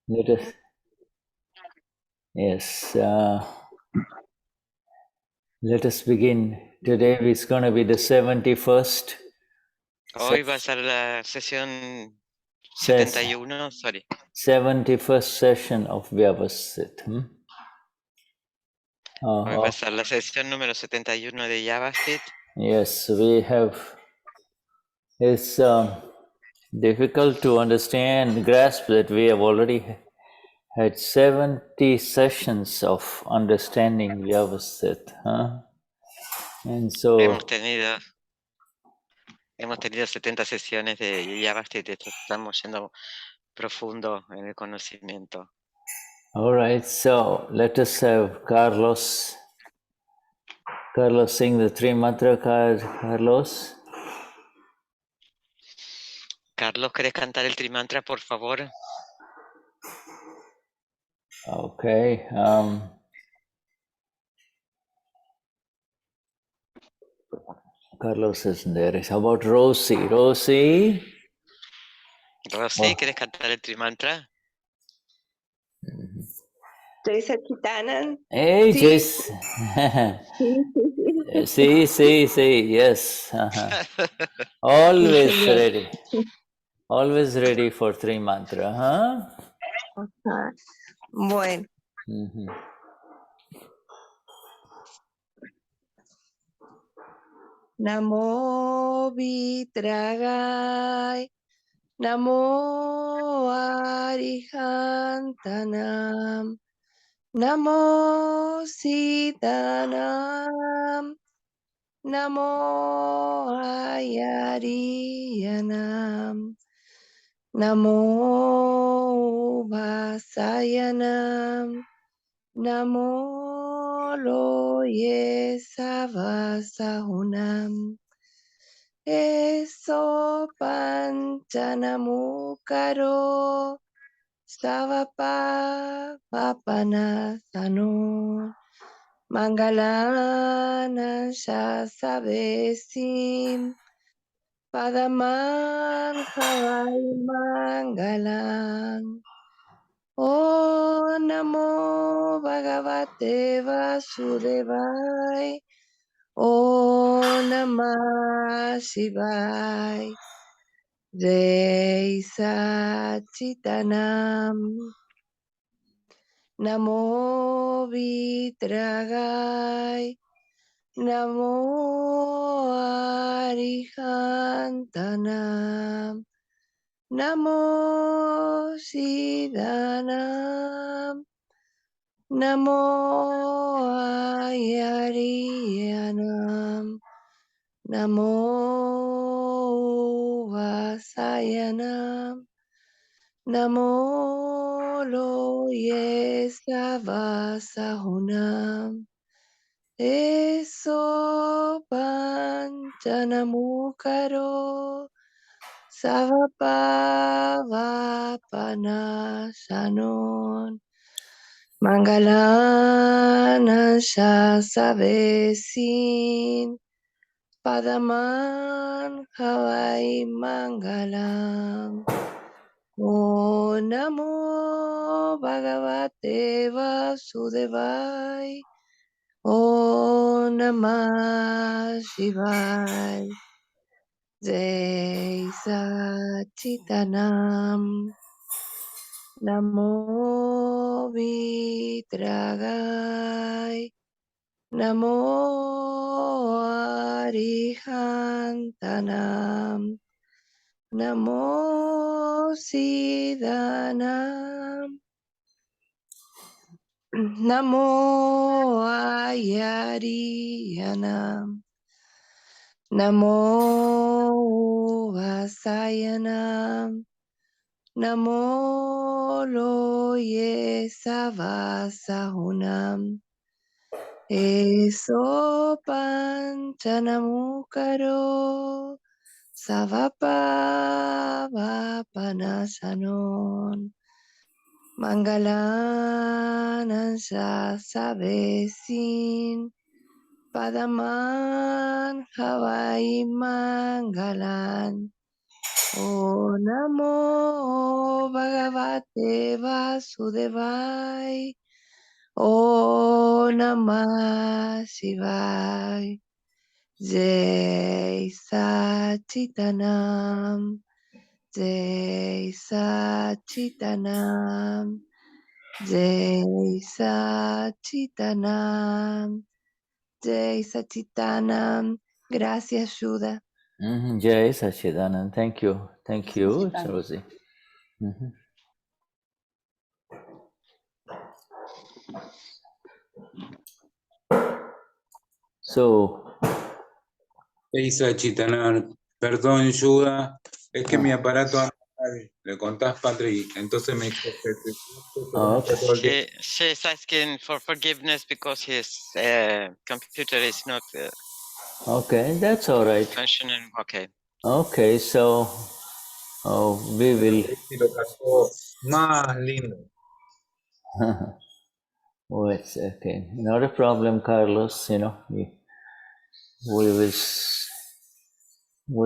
Let us, yes, let us begin. Today is going to be the 71st. Hoy va a ser la sesión 71, sorry. 71st session of Vyavasthit. Hoy va a ser la sesión número 71 de Vyavasthit. Yes, we have, it's difficult to understand, grasp that we have already had 70 sessions of understanding Vyavasthit. And so Hemos tenido 70 sesiones de Vyavasthit, estamos yendo profundo en el conocimiento. all right, so let us have Carlos sing the three mantra card. Carlos. Carlos, ¿querés cantar el trimantra, por favor? Okay. Carlos isn't there. How about Rosie? Rosie, Rosy, ¿querés cantar el trimantra? Teresa Chitanan. Hey, Sí. Jess. See, yes. Always ready. Always ready for three mantra, huh? Ajá. Bueno. Namo Vitragai, Namo Arihantanam, Namo Sitanam, Namo Ayariyanam, Namo Vasayanam, Namo Loye Savasahunam. Eso panchanamukaro savapa papanasano mangalana shasavesim padaman havai mangalan. O namo bhagavate vasudevai. O namah Shivaya. Jai Sachitanam. Namo Vitragai. Namo Arihantanam. Namo Siddhanam. Namo Ayariyanam. Namo Vasayanam. Namo Loye Savasahunam. Eso panchanamukaro savapavapanashanon. Mangalana shasavesin. Padaman Havai Mangalam. O Namo Bhagavate Vasudevai. O Namah Shivaya. Jai Sachitanam. Namo Vitragai. Namo Arihantanam. Namo Siddhanam. Namo Ayariyanam. Namo Vasayanam. Namo Loye Savasahunam. Eso panchanamukaro savapa vapanasanon. Mangalana savesin. Padaman Havai Mangalan. O Namo Bhagavate Vasudevaya. O Namah Shivaya. Jai Sachitanam. Jai Sachitanam. Jai Sachitanam. Jai Sachitanam. Gracias, Shuddha. Jai Sachidanand. Thank you. Thank you, Sachidanand. Rosie. Mhm. So, Isa Chitanar, perdón, Yuda, es que mi aparato anda mal. Le contás, Padre, y entonces me dijo que okay. todo el tiempo. She's asking for forgiveness because his computer is not Okay, that's all right. functioning. Okay. Okay, so we will. Y lo cantó más lindo. Oh, it's okay. Not a problem, Carlos. You know, we'll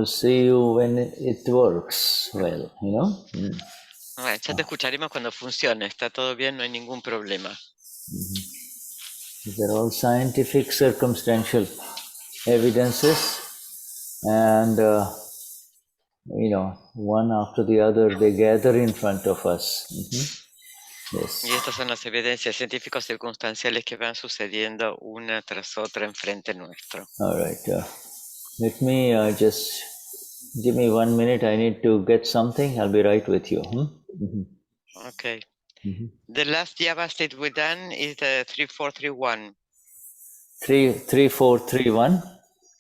see you when it works well. You know. Bueno, ya te escucharemos cuando funcione. Está todo bien, no hay ningún problema. These are all scientific circumstantial evidences, and one after the other, they gather in front of us. Yes. Y estas son las evidencias científicos circunstanciales que van sucediendo una tras otra enfrente nuestro. All right. Let me just give me 1 minute. I need to get something. I'll be right with you. Okay. The last Vyavasthit we done is the 3431. 3431.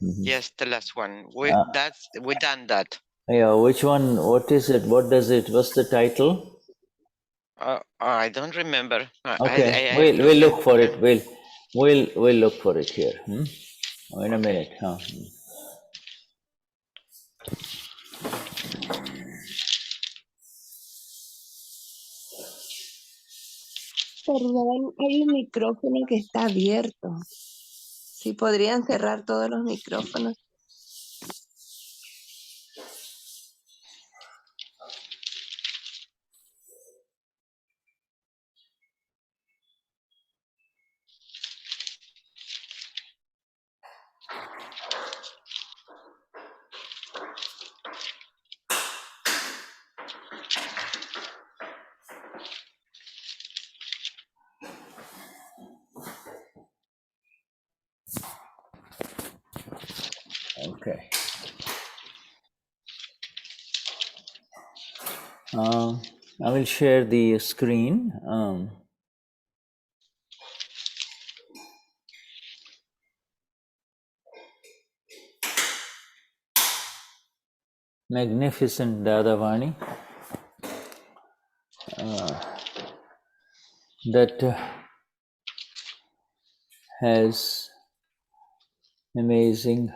Yes, the last one. We done that. Yeah. Which one? What is it? What does it? What's the title? I don't remember. Okay. I have We'll to look for it. We'll look for it here. In a minute. Perdón, hay un micrófono que está abierto. Si podrían cerrar todos los micrófonos. Okay. I will share the screen. Magnificent Dadavani that has amazing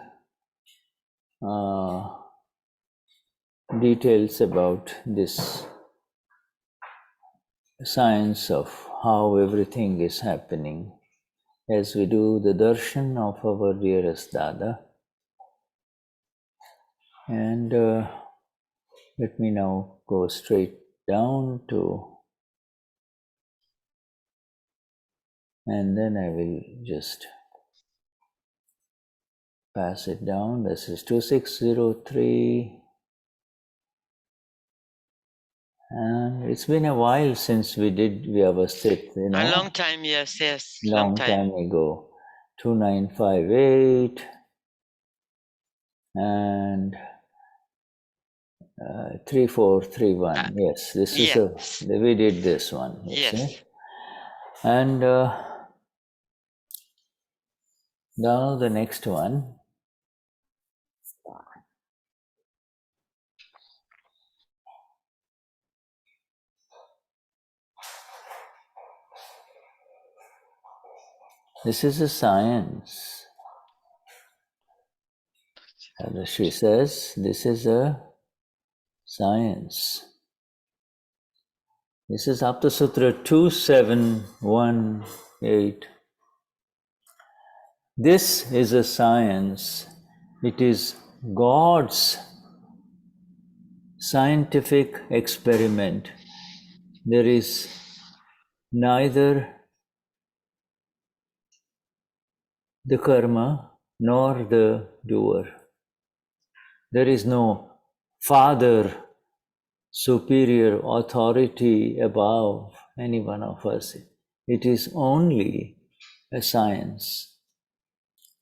details about this science of how everything is happening as we do the darshan of our dearest Dada. And let me now go straight down to, and then I will just pass it down. This is 2603. And it's been a while since we did Vyavasthit, you know. A long time, yes. Long time ago. 2958 and 3431. Yes, this is we did this one. Yes. And now the next one. This is a science. As she says, this is a science. This is Aptasutra 2718. This is a science. It is God's scientific experiment. There is neither the karma nor the doer. There is no father, superior authority above any one of us. It is only a science.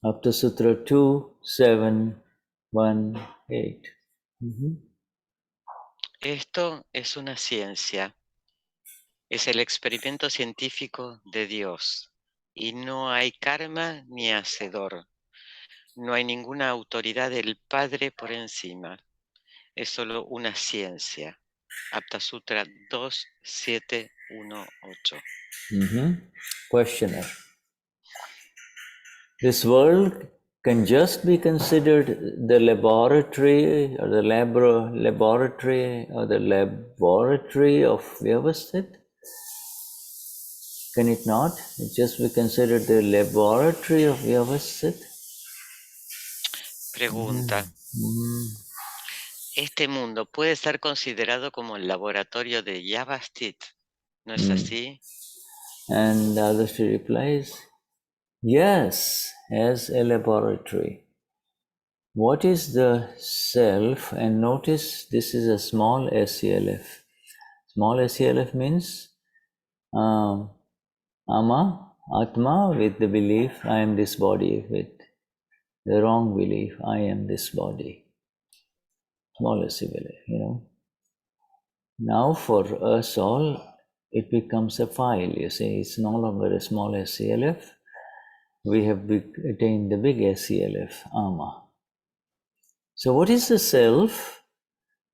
Aptasutra 2, 7, 1, 8. Esto es una ciencia. Es el experimento científico de Dios. Y no hay karma ni hacedor. No hay ninguna autoridad del Padre por encima. Es solo una ciencia. Aptasutra 2, 7, 1, 8. Questioner. This world can just be considered the laboratory or the laboratory of Vyavasthit? Can it not? It just be considered the laboratory of Vyavasthit? Pregunta. Este mundo puede ser considerado como el laboratorio de Vyavasthit, ¿no es así? And Dadashri replies, yes, as a laboratory. What is the self? And notice this is a small SELF. Small SELF means atma with the belief, I am this body, with the wrong belief, I am this body. Small SELF, Now for us all, it becomes a file, you see, it's no longer a small SELF. We have attained the big SELF, ama. So what is the self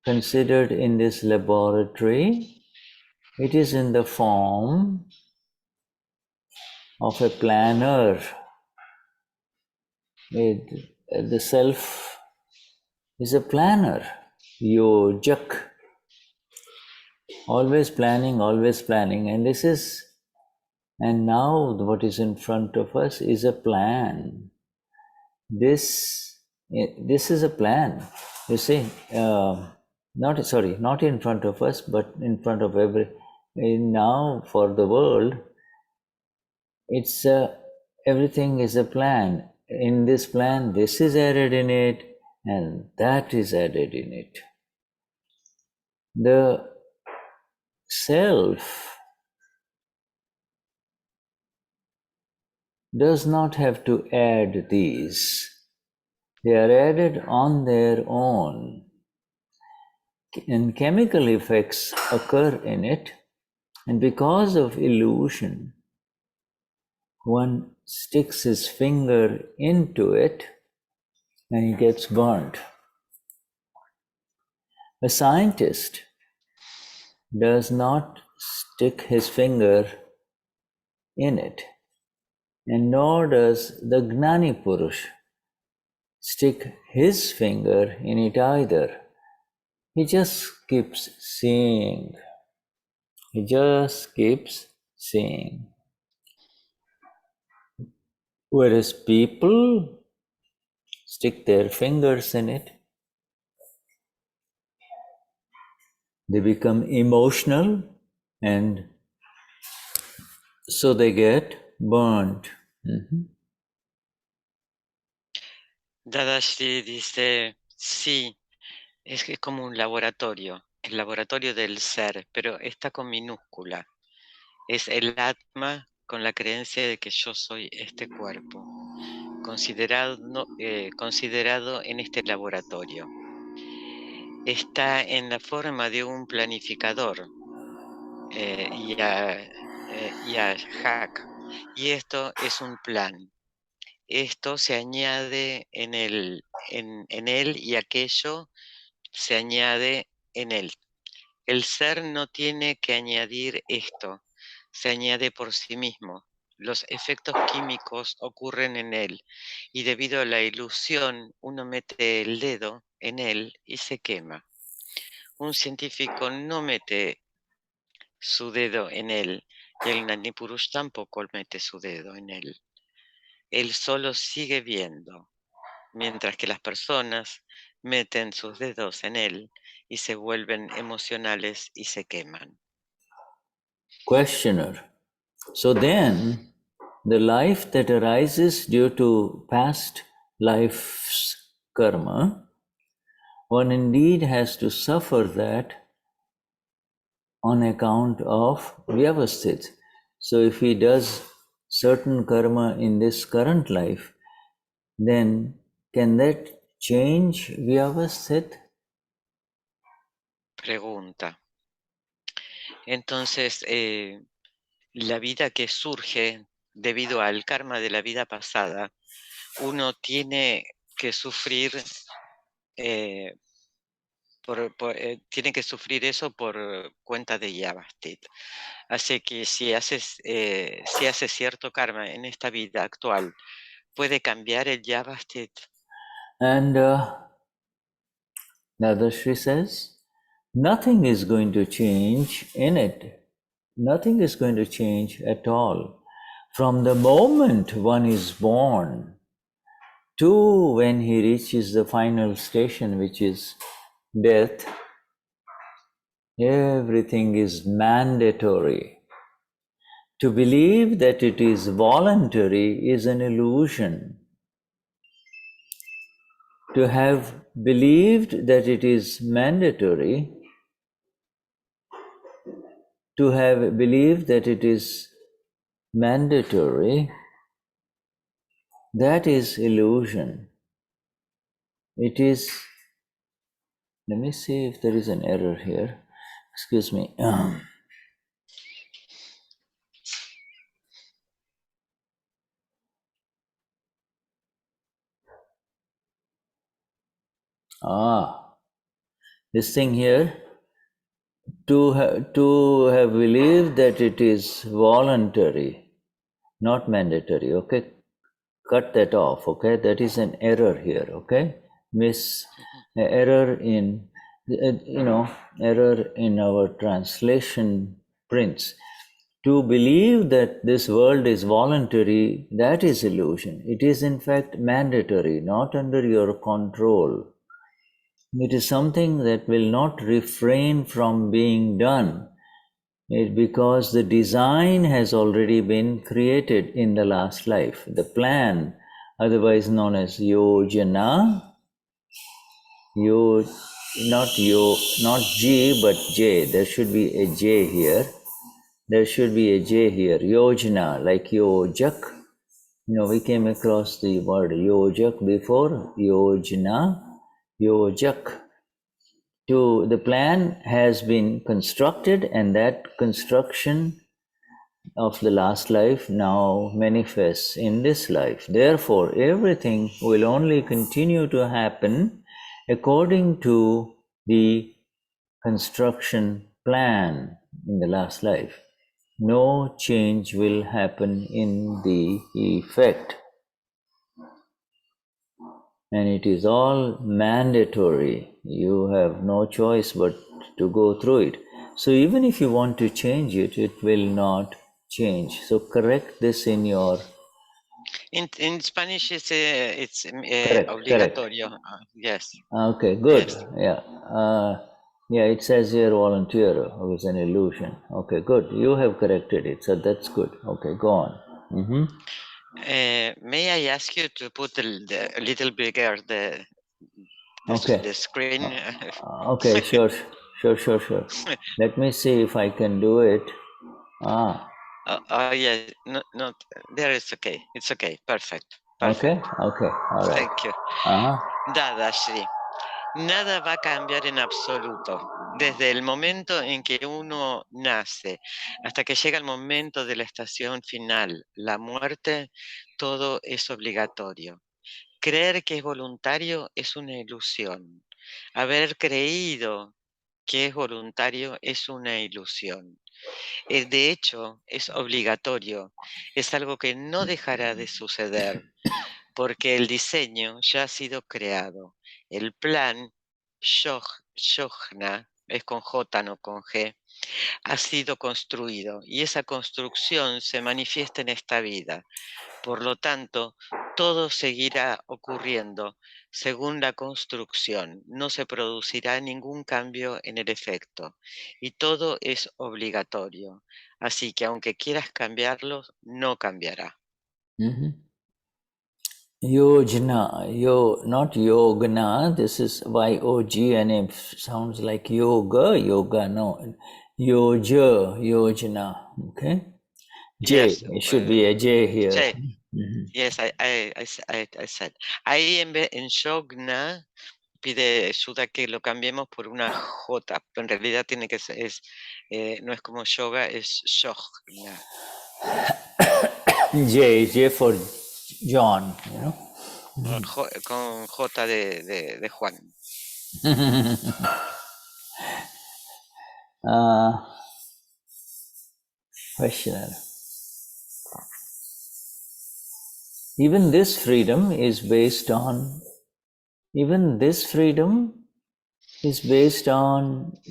considered in this laboratory? It is in the form of a planner. The self is a planner, yojak. Always planning, and now what is in front of us is a plan. This is a plan, you see, not in front of us, but in front of now for the world, it's everything is a plan. In this plan, this is added in it, and that is added in it. The self does not have to add these. They are added on their own. And chemical effects occur in it, and because of illusion, one sticks his finger into it and he gets burnt. A scientist does not stick his finger in it, and nor does the Gnani Purush stick his finger in it either. He just keeps seeing. Whereas people stick their fingers in it, they become emotional, and so they get burned. Dadashri dice, sí, es que es como un laboratorio, el laboratorio del ser, pero está con minúscula. Es el atma con la creencia de que yo soy este cuerpo, considerado en este laboratorio. Está en la forma de un planificador, yojak, y esto es un plan. Esto se añade en él y aquello se añade en él. El ser no tiene que añadir esto, se añade por sí mismo. Los efectos químicos ocurren en él y debido a la ilusión uno mete el dedo en él y se quema. Un científico no mete su dedo en él y el Gnani Purush tampoco mete su dedo en él. Él solo sigue viendo, mientras que las personas meten sus dedos en él y se vuelven emocionales y se queman. Questioner. So then, the life that arises due to past life's karma, one indeed has to suffer that on account of Vyavasthit. So if he does certain karma in this current life, then can that change Vyavasthit? Pregunta. Entonces, la vida que surge debido al karma de la vida pasada, uno tiene que sufrir tiene que sufrir eso por cuenta de Vyavasthit. Así que si hace cierto karma en esta vida actual, ¿puede cambiar el Vyavasthit? And Dadashri says, nothing is going to change in it. Nothing is going to change at all. From the moment one is born to when he reaches the final station, which is death, everything is mandatory. To believe that it is voluntary is an illusion. To have believed that it is mandatory, to have believed that it is mandatory, that is illusion. It is, let me see if there is an error here. Excuse me. This thing here, to have believed that it is voluntary, not mandatory, okay? Cut that off, okay? That is an error here, okay? Error in, error in our translation prints. To believe that this world is voluntary, that is illusion. It is in fact mandatory, not under your control. It is something that will not refrain from being done. Because the design has already been created in the last life. The plan, otherwise known as yojna, not G but J. There should be a J here. There should be a J here. Yojna, like yojak. We came across the word yojak before. Yojna, yojak. The plan has been constructed, and that construction of the last life now manifests in this life. Therefore, everything will only continue to happen according to the construction plan in the last life. No change will happen in the effect. And it is all mandatory. You have no choice but to go through it. So even if you want to change it, it will not change. So correct this in your... In Spanish, it's obligatorio. Correct. Yes. Okay, good. Yes. Yeah, it says here volunteer was an illusion. Okay, good. You have corrected it, so that's good. Okay, go on. May I ask you to put a little bigger the screen? Okay, sure. Let me see if I can do it. Yeah, no, there is okay. It's okay. Perfect. Okay, all right. Thank you. Dadashri, nada va a cambiar en absoluto. Desde el momento en que uno nace hasta que llega el momento de la estación final, la muerte, todo es obligatorio. Creer que es voluntario es una ilusión. Haber creído que es voluntario es una ilusión. De hecho, es obligatorio. Es algo que no dejará de suceder porque el diseño ya ha sido creado. El plan, yojna, es con J, no con G, ha sido construido y esa construcción se manifiesta en esta vida. Por lo tanto, todo seguirá ocurriendo según la construcción, no se producirá ningún cambio en el efecto, y todo es obligatorio, así que aunque quieras cambiarlo, no cambiará. Yojna, not yogna, this is Y-O-G-N-A, sounds like yoga, no. Yojna, okay? J, Yes, it should be a J here. J. Yes, I said. Ahí en yojna pide Shuddha que lo cambiemos por una J, pero en realidad tiene que ser, no es como yoga, es yojna. J for John, you know? Con J de Juan. Questioner. Even this freedom is based on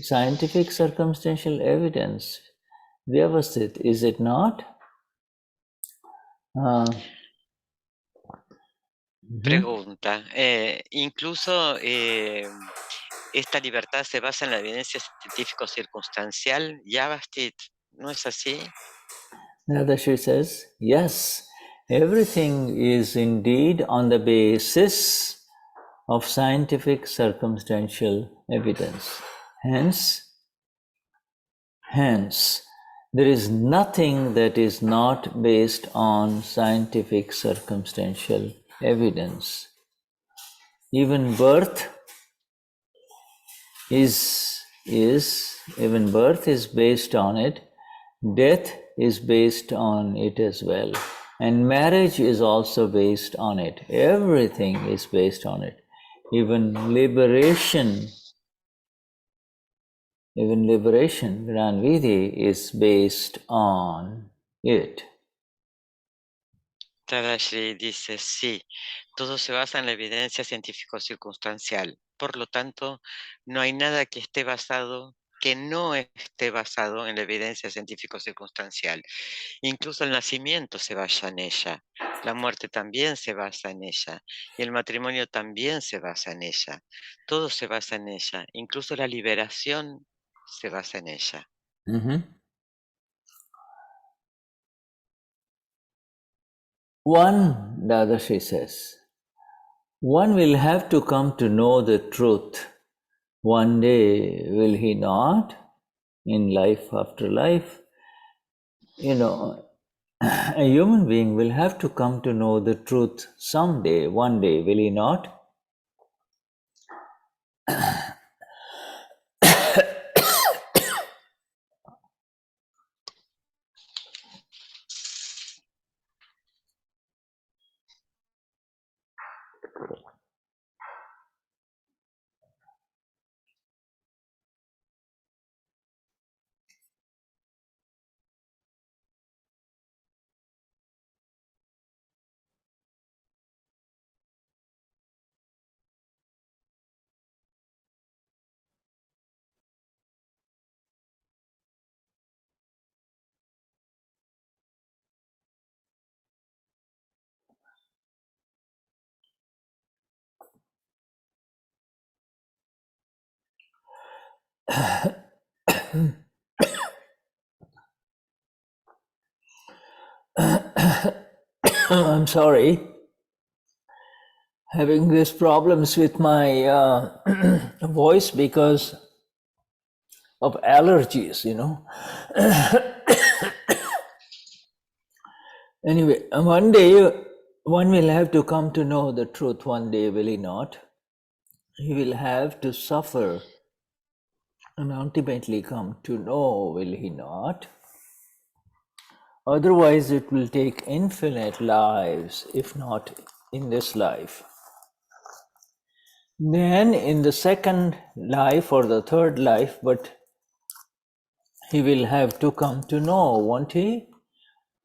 scientific circumstantial evidence. Vyavasthit, is it not? Pregunta. Incluso esta libertad se basa en la evidencia científico-circunstancial. Vyavasthit, ¿no es así? Dadashri says, yes, everything is indeed on the basis of scientific circumstantial evidence. Hence, there is nothing that is not based on scientific circumstantial evidence. Even birth is based on it. Death is based on it as well. And marriage is also based on it. Everything is based on it. Even liberation, Gran Vidhi, is based on it. Tadashi dice, sí, todo se basa en la evidencia científico-circunstancial. Por lo tanto, no hay nada que no esté basado en la evidencia científico-circunstancial. Incluso el nacimiento se basa en ella, la muerte también se basa en ella, y el matrimonio también se basa en ella. Todo se basa en ella, incluso la liberación se basa en ella. One, Dadashri says, one will have to come to know the truth. One day, will he not? In life after life, a human being will have to come to know the truth someday, one day, will he not? I'm sorry, having these problems with my voice because of allergies, Anyway, one day one will have to come to know the truth, one day, will he not? He will have to suffer and ultimately come to know, will he not? Otherwise, it will take infinite lives, if not in this life. Then in the second life or the third life, but he will have to come to know, won't he?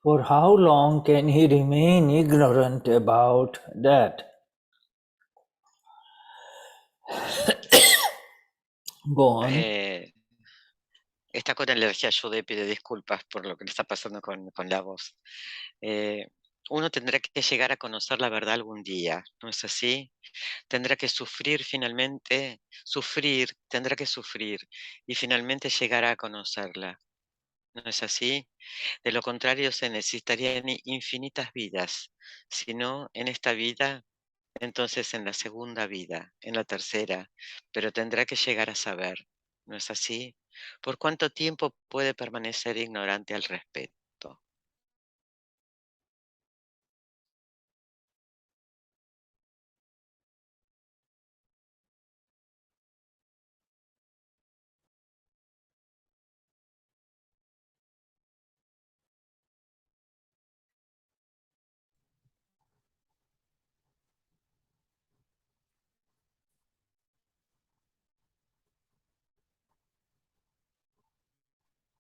For how long can he remain ignorant about that? Go on. Está con alergia, Shuddha, pide disculpas por lo que le está pasando con la voz. uno tendrá que llegar a conocer la verdad algún día, ¿no es así? Tendrá que sufrir finalmente, tendrá que sufrir y finalmente llegará a conocerla, ¿no es así? De lo contrario se necesitarían infinitas vidas, si no en esta vida, entonces en la segunda vida, en la tercera, pero tendrá que llegar a saber, ¿no es así? ¿Por cuánto tiempo puede permanecer ignorante al respecto?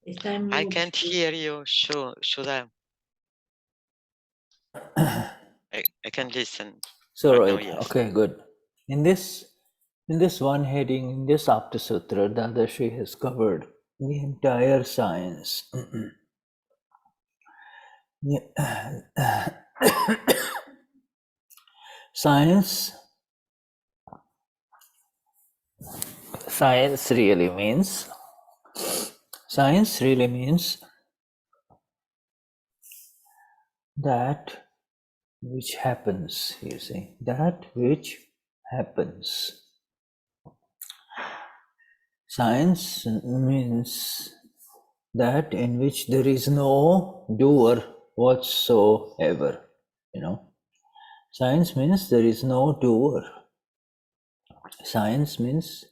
Está en I mute. can't hear you, Shuddha. I can listen. So But no, right, yes. okay, good. In this one heading, in this Aptasutra, Dadashri has covered the entire science. Science really means that which happens, you see, that which happens. Science means that in which there is no doer whatsoever, you know. Science means there is no doer. Science means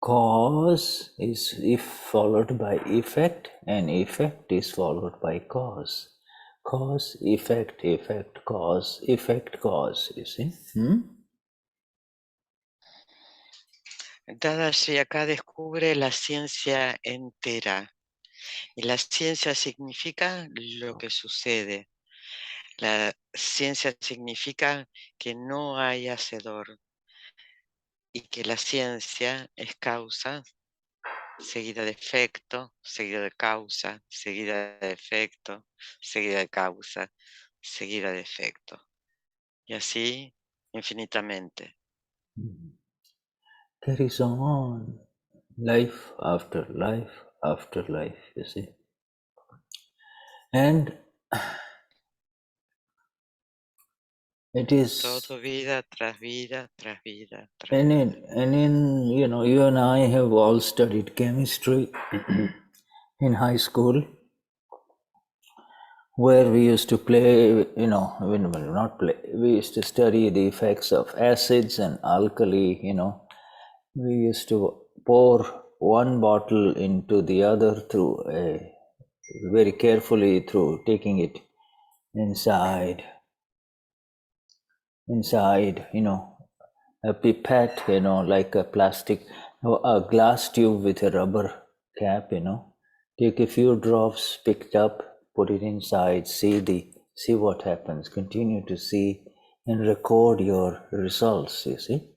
cause is if followed by effect, and effect is followed by cause. Cause, effect, cause, effect, cause, you see. Dadashri acá descubre la ciencia entera. Y la ciencia significa lo que sucede. La ciencia significa que no hay hacedor y que la ciencia es causa, seguida de efecto, seguida de causa, seguida de efecto, seguida de causa, seguida de efecto. Y así infinitamente. Carries on, life after life after life, you see. And it is Todo vida tras vida tras vida tras and vida. in you know, you and I have all studied chemistry in high school, where we used to play, you know, well, not play, we used to study the effects of acids and alkali, you know. We used to pour one bottle into the other through very carefully through taking it inside, you know, a pipette, you know, like a plastic, a glass tube with a rubber cap, you know. Take a few drops, picked up, put it inside, see what happens, continue to see and record your results, you see.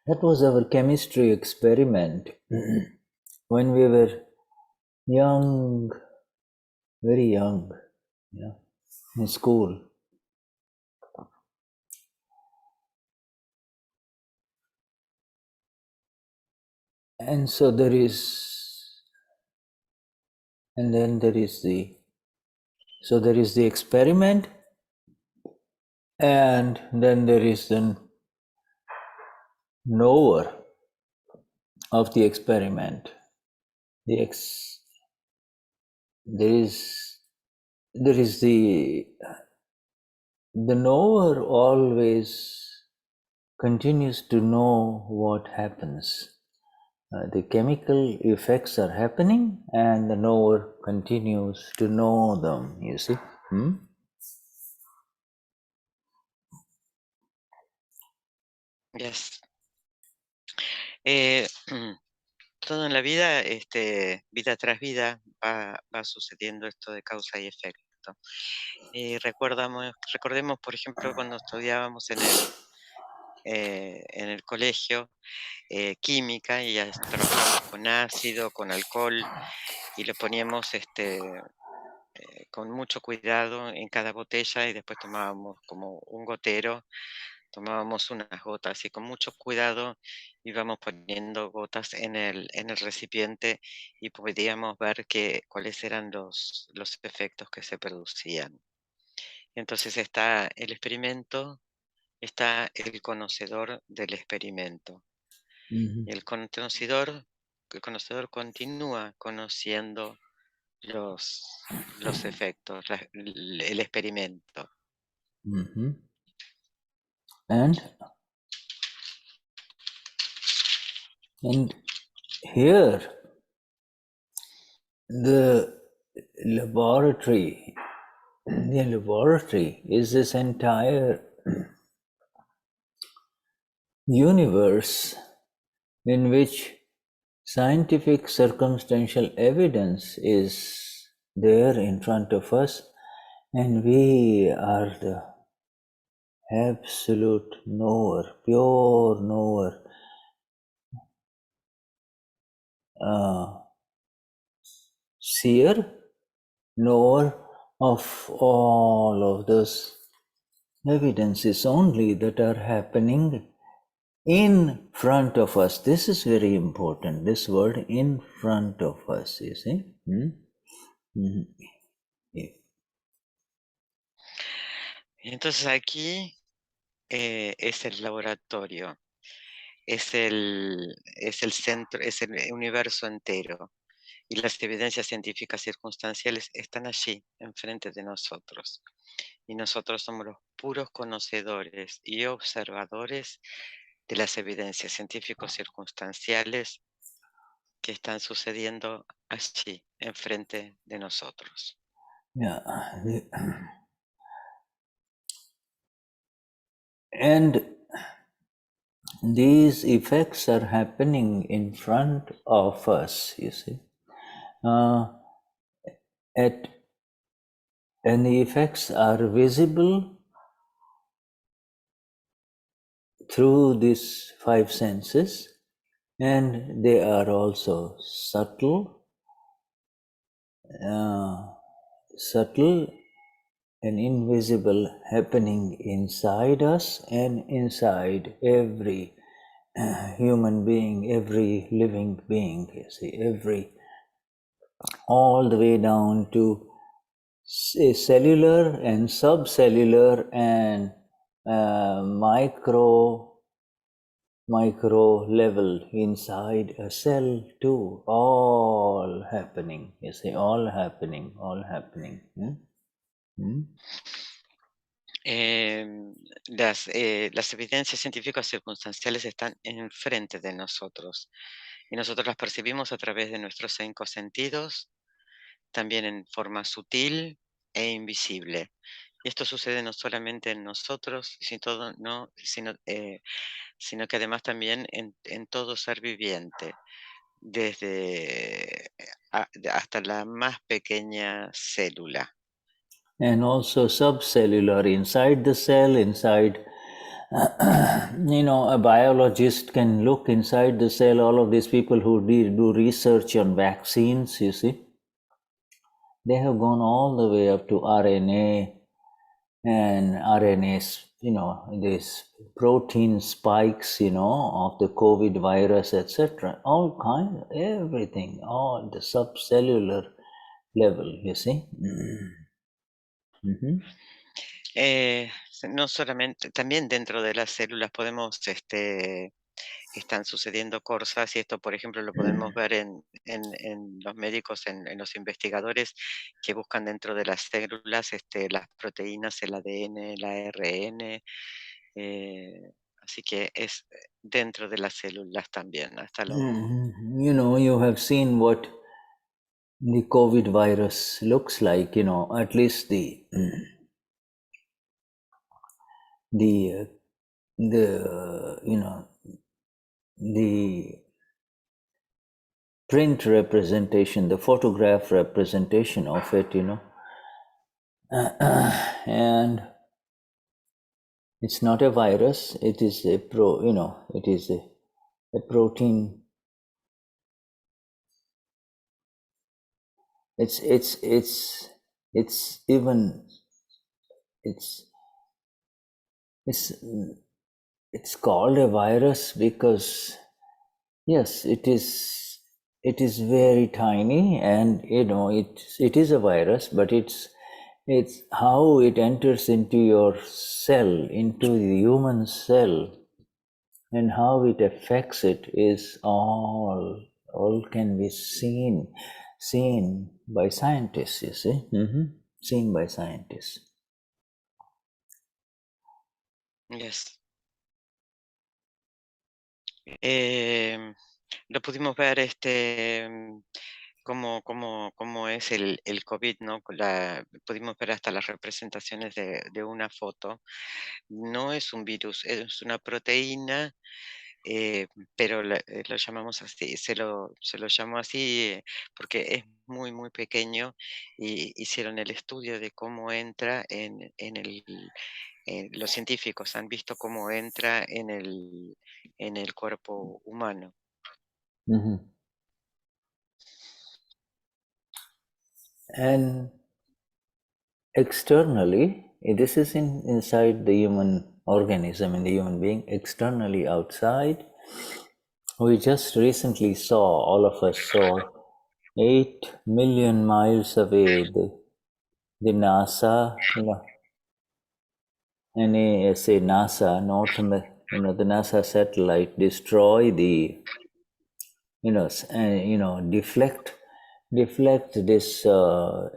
That was our chemistry experiment when we were young, very young, you know, in school. And so there is, and then there is the experiment, and then there is the knower of the experiment. There is the knower always continues to know what happens. The chemical effects are happening, and the knower continues to know them, you see. Yes. Todo en la vida, vida tras vida, va sucediendo esto de causa y efecto. Recordemos, por ejemplo, cuando estudiábamos en el colegio química y ya trabajábamos con ácido, con alcohol y le poníamos con mucho cuidado en cada botella y después tomábamos como un gotero, tomábamos unas gotas y con mucho cuidado íbamos poniendo gotas en el recipiente y podíamos ver cuáles eran los efectos que se producían. Entonces está el experimento, está el conocedor del experimento. El conocedor continúa conociendo los efectos, el experimento. And here the laboratory is this entire universe in which scientific circumstantial evidence is there in front of us, and we are the absolute knower, pure knower, seer, knower of all of those evidences only that are happening in front of us. This is very important, this word, in front of us, you see. Yeah. Entonces aquí es el laboratorio, es el centro, es el universo entero. Y las evidencias científicas circunstanciales están allí, enfrente de nosotros. Y nosotros somos los puros conocedores y observadores de las evidencias científicos circunstanciales que están sucediendo allí, enfrente de nosotros. Yeah. And these effects are happening in front of us, you see. And the effects are visible through these five senses, and they are also subtle and invisible, happening inside us and inside every human being, every living being, you see, all the way down to cellular and subcellular and micro level inside a cell too, all happening, you see, all happening. Las evidencias científicas circunstanciales están enfrente de nosotros y nosotros las percibimos a través de nuestros 5 sentidos, también en forma sutil e invisible. Y esto sucede no solamente en nosotros, sino que además también en todo ser viviente, desde hasta la más pequeña célula. And also subcellular, inside the cell, inside, a biologist can look inside the cell, all of these people who do research on vaccines, you see, they have gone all the way up to RNA and RNAs, these protein spikes, of the COVID virus, etc. All kinds, everything, all the subcellular level, you see. No solamente, también dentro de las células están sucediendo cosas, y esto, por ejemplo, lo podemos ver en los médicos, en los investigadores que buscan dentro de las células las proteínas, el ADN, el ARN, así que es dentro de las células también. Hasta You have seen what the COVID virus looks like, at least the print representation, the photograph representation of it, and it's not a virus, it is a protein. It's It's even it's it's called a virus because yes, it is very tiny, and it is a virus, but it's how it enters into your cell, into the human cell, and how it affects it is all can be seen by scientists, you see. Seen by scientists. Yes. Lo pudimos ver cómo es el COVID, ¿no? Pudimos ver hasta las representaciones de una foto. No es un virus, es una proteína, pero lo llamamos así, se lo llamó así porque es muy, muy pequeño y hicieron el estudio de cómo entra los científicos han visto cómo entra en el cuerpo humano. And externally, this is inside the human organism, in the human being. Externally, outside, we just recently saw, all of us saw, 8 million miles away, the NASA, NASA, the NASA satellite destroy the, deflect this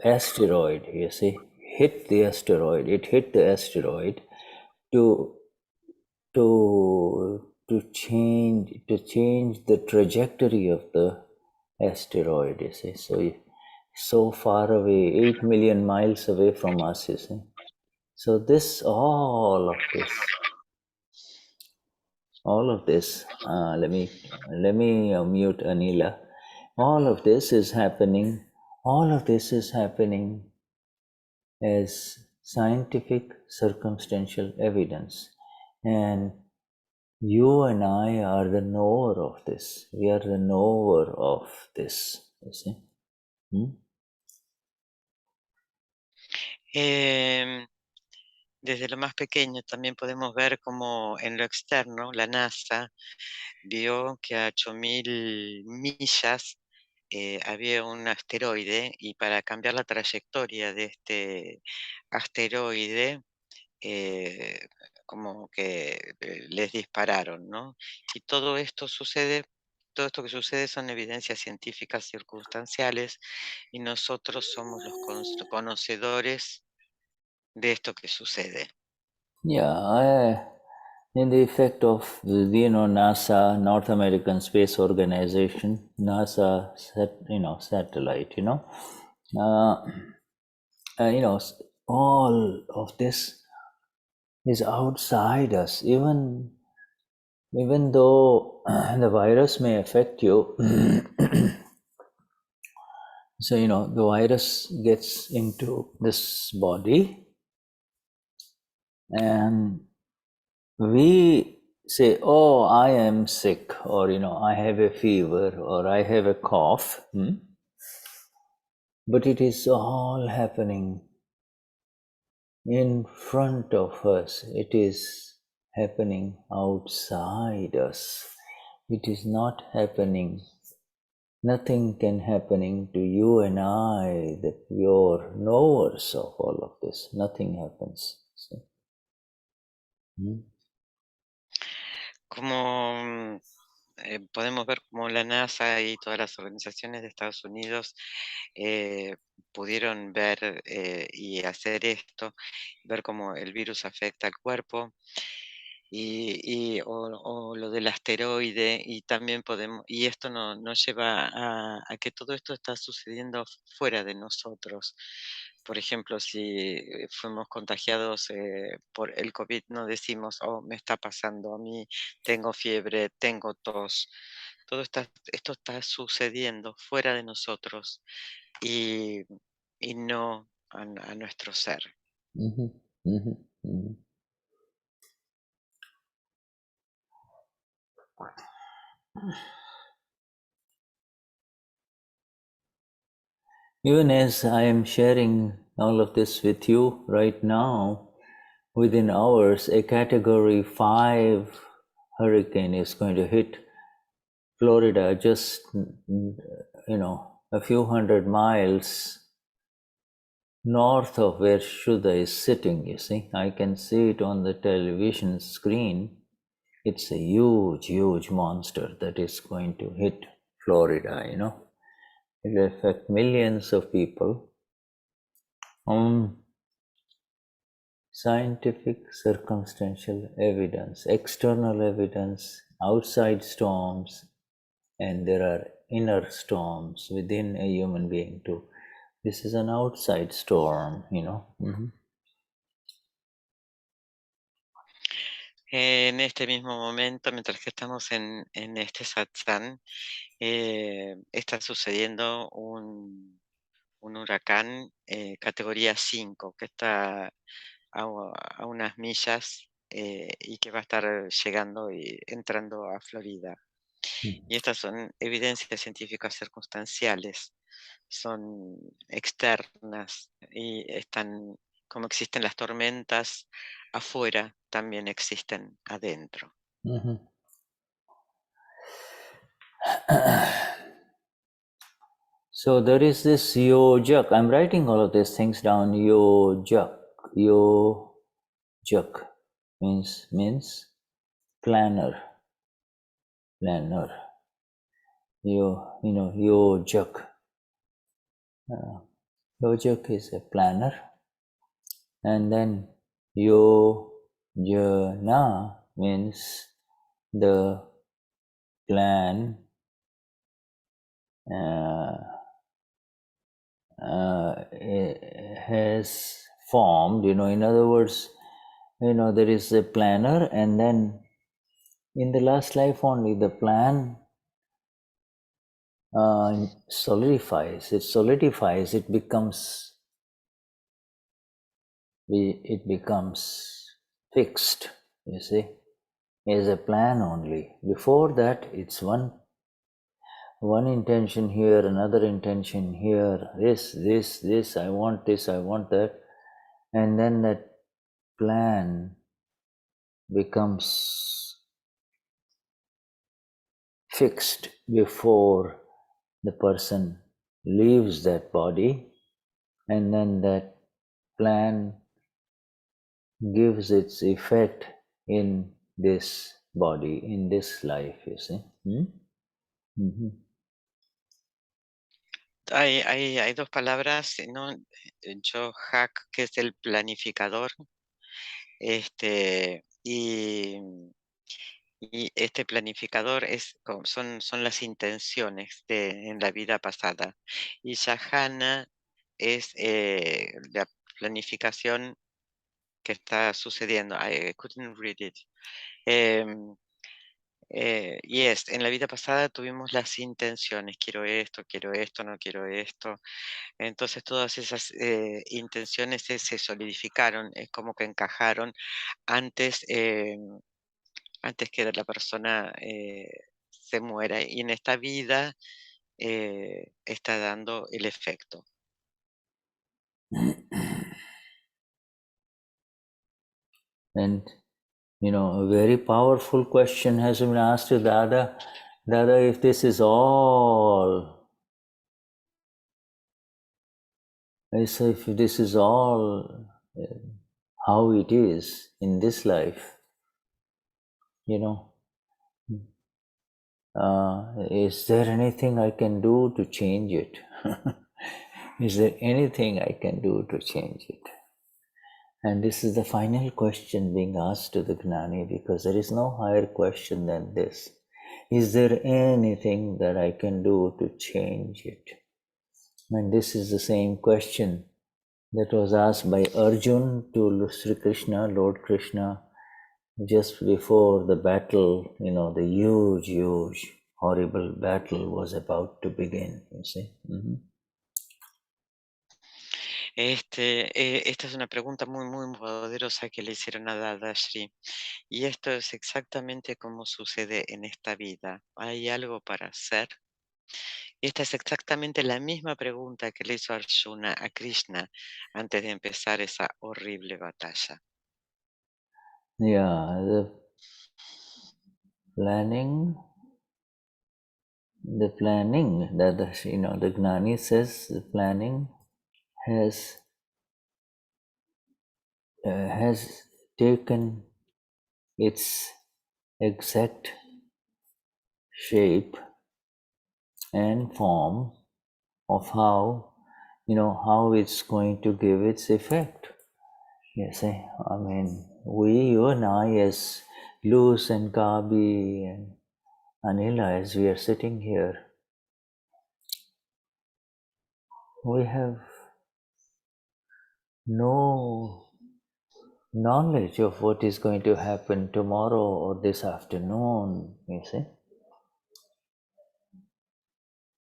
asteroid, you see, hit the asteroid. It hit the asteroid to change the trajectory of the asteroid, you see. So far away, 8 million miles away from us, you see. So all of this, let me mute Anila. All of this is happening as scientific circumstantial evidence. And you and I are the knower of this. We are the knower of this, you see. Desde lo más pequeño también podemos ver cómo en lo externo la NASA vio que a 8.000 millas había un asteroide y para cambiar la trayectoria de este asteroide como que les dispararon, ¿no? Y todo esto que sucede son evidencias científicas circunstanciales y nosotros somos los conocedores de esto que sucede. Yeah, in the effect of the NASA, North American Space Organization, NASA satellite, all of this is outside us. Even though the virus may affect you, so the virus gets into this body, and we say, oh, I am sick, or I have a fever, or I have a cough. But it is all happening in front of us. It is happening outside us. It is not happening. Nothing can happening to you and I, the pure knowers of all of this. Nothing happens. Como podemos ver cómo la NASA y todas las organizaciones de Estados Unidos pudieron ver y hacer esto, ver cómo el virus afecta al cuerpo o lo del asteroide, y también y esto nos lleva a que todo esto está sucediendo fuera de nosotros. Por ejemplo, si fuimos contagiados por el COVID, no decimos, oh, me está pasando a mí, tengo fiebre, tengo tos. Esto está sucediendo fuera de nosotros y no a nuestro ser. Even as I am sharing all of this with you right now. Within hours, a category 5 hurricane is going to hit Florida, just, a few hundred miles north of where Shuddha is sitting, you see. I can see it on the television screen. It's a huge, huge monster that is going to hit Florida, It will affect millions of people. Scientific circumstantial evidence, external evidence, outside storms, and there are inner storms within a human being too. This is an outside storm, En este mismo momento, mientras que estamos en este satsang, está sucediendo un huracán categoría 5 que está a unas millas y que va a estar llegando y entrando a Florida. Y estas son evidencias científicas circunstanciales, son externas y están, como existen las tormentas afuera, también existen adentro. So there is this yojak. I'm writing all of these things down. Yojak. Yojak means planner. Yojak. Yojak is a planner. And then yojna means the plan has formed, in other words, there is a planner, and then in the last life only the plan solidifies, it becomes fixed, you see, as a plan only. Before that, it's one intention here, another intention here, this, I want this, I want that, and then that plan becomes fixed before the person leaves that body, and then that plan gives its effect in this body, in this life, you see. Hay dos palabras, ¿no? Yojak, que es el planificador, y este planificador son las intenciones en la vida pasada. Y Yojna es la planificación que está sucediendo. I couldn't read it. Yes, en la vida pasada tuvimos las intenciones, quiero esto, no quiero esto. Entonces todas esas intenciones se solidificaron, es como que encajaron antes que la persona se muera, y en esta vida está dando el efecto. And a very powerful question has been asked to Dada, if this is all, if this is all how it is in this life, is there anything I can do to change it? Is there anything I can do to change it? And this is the final question being asked to the Gnani, because there is no higher question than this. Is there anything that I can do to change it? And this is the same question that was asked by Arjun to Sri Krishna, Lord Krishna, just before the battle, the huge, horrible battle was about to begin, you see. Esta es una pregunta muy, muy poderosa que le hicieron a Dadashri. Y esto es exactamente como sucede en esta vida. ¿Hay algo para hacer? Esta es exactamente la misma pregunta que le hizo Arjuna a Krishna antes de empezar esa horrible batalla. Yeah, the planning, that the Gnani says the planning has taken its exact shape and form of how it's going to give its effect. You see, I mean, you and I, as Luz and Gabi and Anila, as we are sitting here, we have no knowledge of what is going to happen tomorrow or this afternoon, you see.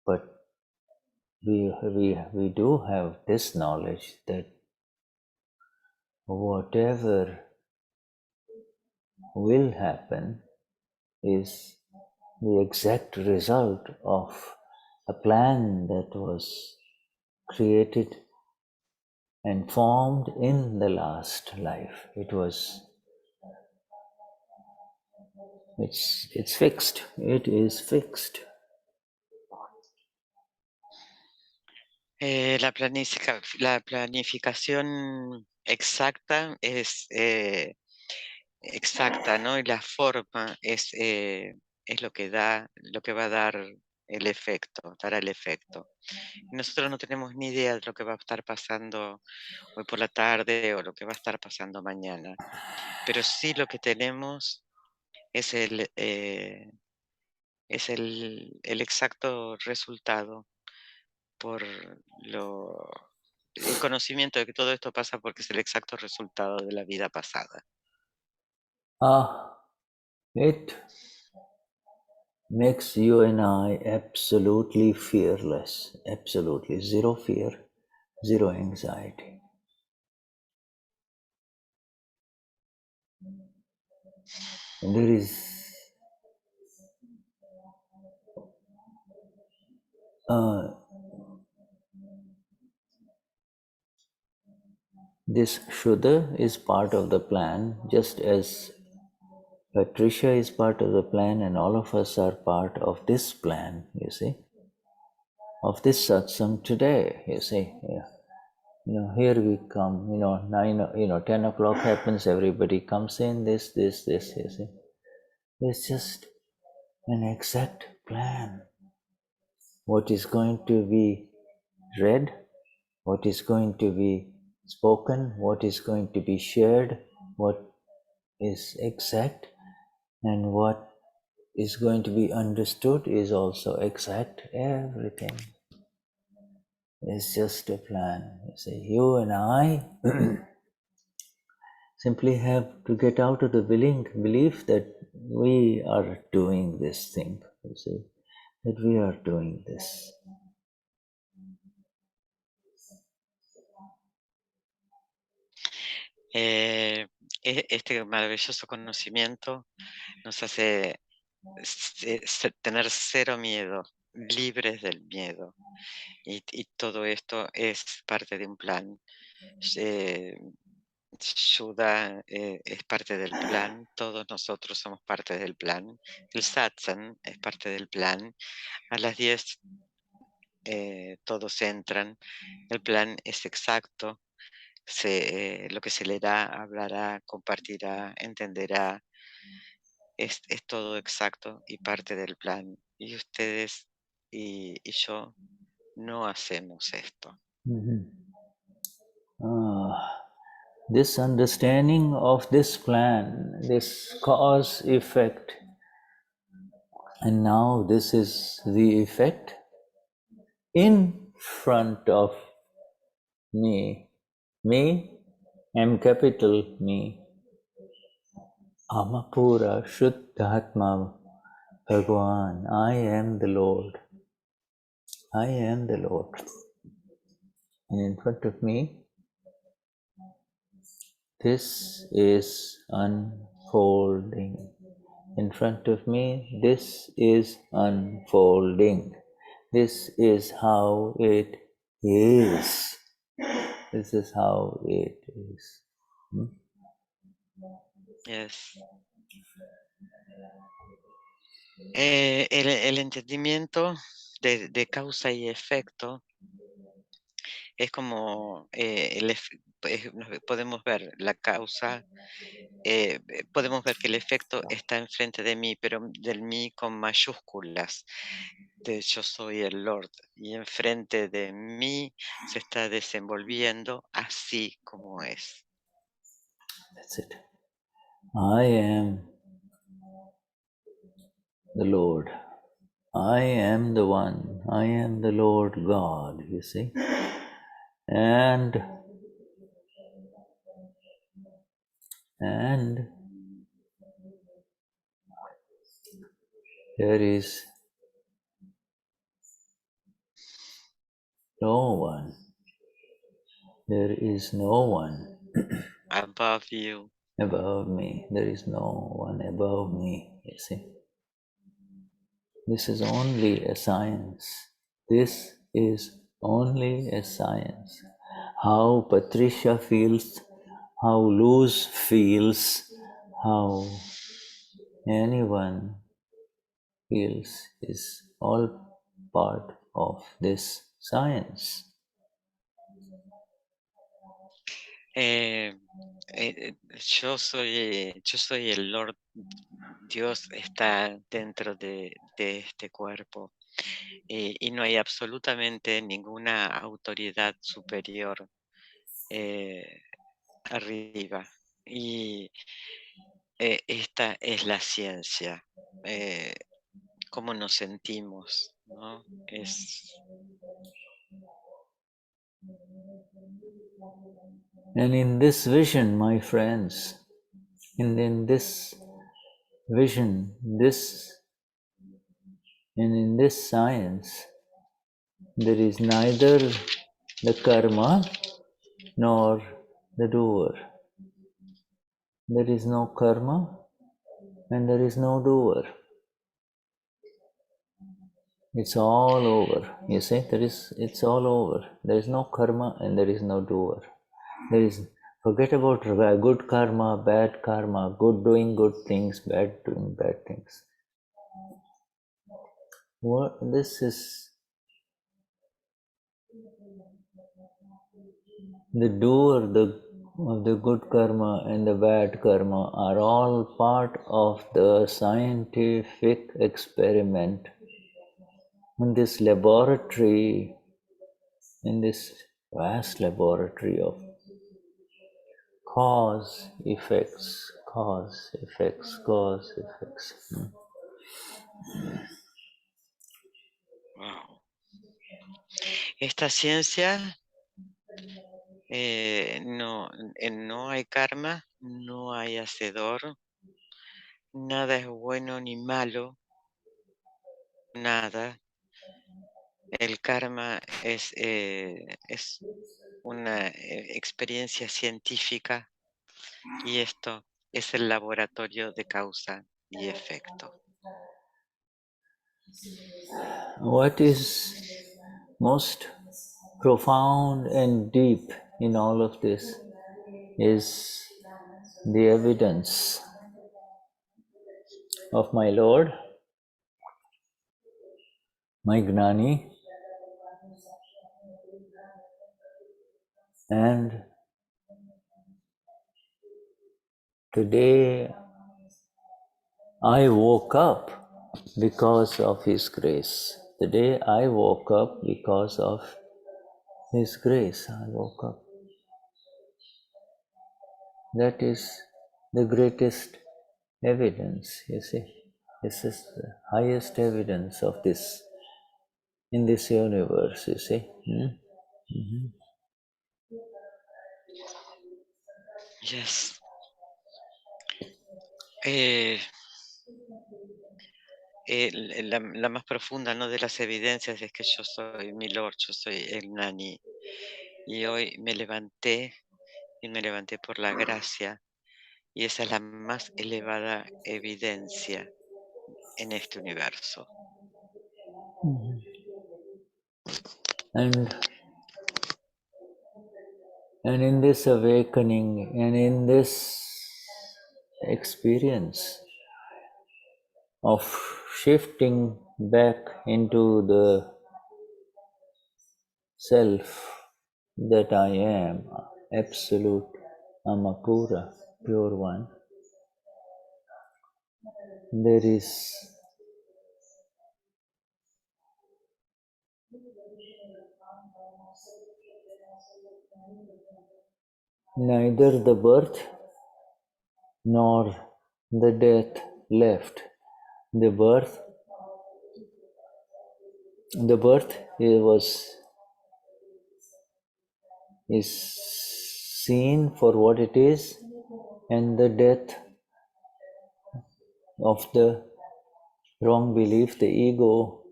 But we do have this knowledge that whatever will happen is the exact result of a plan that was created and formed in the last life. It's fixed. It is fixed. La planificación exacta es exacta, ¿no? Y la forma es lo que va a dar el efecto, dará el efecto. Nosotros no tenemos ni idea de lo que va a estar pasando hoy por la tarde o lo que va a estar pasando mañana, pero sí lo que tenemos es el exacto resultado por el conocimiento de que todo esto pasa porque es el exacto resultado de la vida pasada. It makes you and I absolutely fearless, absolutely zero fear, zero anxiety. And there is this Shuddha is part of the plan, just as Patricia is part of the plan, and all of us are part of this plan, you see, of this satsang today, you see. Yeah. Here we come, 10 o'clock happens, everybody comes in, this, you see. It's just an exact plan. What is going to be read, what is going to be spoken, what is going to be shared, what is exact, and what is going to be understood is also exact. Everything is just a plan. You see, you and I simply have to get out of the belief that we are doing this thing. You see, that we are doing this. Este maravilloso conocimiento nos hace tener cero miedo, libres del miedo. Y todo esto es parte de un plan. Shuddha es parte del plan, todos nosotros somos parte del plan. El satsang es parte del plan. A las 10 todos entran. El plan es exacto. Lo que se leerá, hablará, compartirá, entenderá, es todo exacto y parte del plan. Y ustedes y yo no hacemos esto. This understanding of this plan, this cause effect, and now this is the effect in front of me. Me, M capital me. Amapura Shuddhatma Bhagwan. I am the Lord. I am the Lord. And in front of me, this is unfolding. In front of me, this is unfolding. This is how it is. This is how it is. Yes. El entendimiento de causa y efecto es como podemos ver la causa, podemos ver que el efecto está enfrente de mí, pero del mí con mayúsculas. Yo soy el Lord, y enfrente de mí se está desenvolviendo así como es. That's it. I am the Lord. I am the one. I am the Lord God, you see. And there is no one. There is no one Above you. above me. There is no one above me, you see. This is only a science. This is only a science. How Patricia feels, how Luz feels, how anyone feels is all part of this science. Yo soy el Lord. Dios está dentro de este cuerpo, y no hay absolutamente ninguna autoridad superior arriba. Y esta es la ciencia, cómo nos sentimos, ¿no? And in this vision, my friends, in this vision, in this science, there is neither the karma nor the doer. There is no karma and there is no doer. It's all over. You see, it's all over. There is no karma and there is no doer. Forget about good karma, bad karma, good doing good things, bad doing bad things. This is the doer of the good karma and the bad karma are all part of the scientific experiment. In this laboratory, in this vast laboratory of cause, effects. Wow. Esta ciencia, no hay karma, no hay hacedor, nada es bueno ni malo, nada. El karma es una experiencia científica, y esto es el laboratorio de causa y efecto. What is most profound and deep in all of this is the evidence of my Lord, my Gnani, and today I woke up because of His grace. Today I woke up because of His grace. I woke up. That is the greatest evidence, you see. This is the highest evidence of this in this universe, you see. Mm-hmm. Yes. La más profunda, ¿no?, de las evidencias es que yo soy mi Lord, yo soy el Gnani. Y hoy me levanté por la gracia, y esa es la más elevada evidencia en este universo. And in this awakening and in this experience of shifting back into the self that I am, absolute, Amapura, pure one, there is neither the birth nor the death left. The birth is seen for what it is, and the death of the wrong belief, the ego,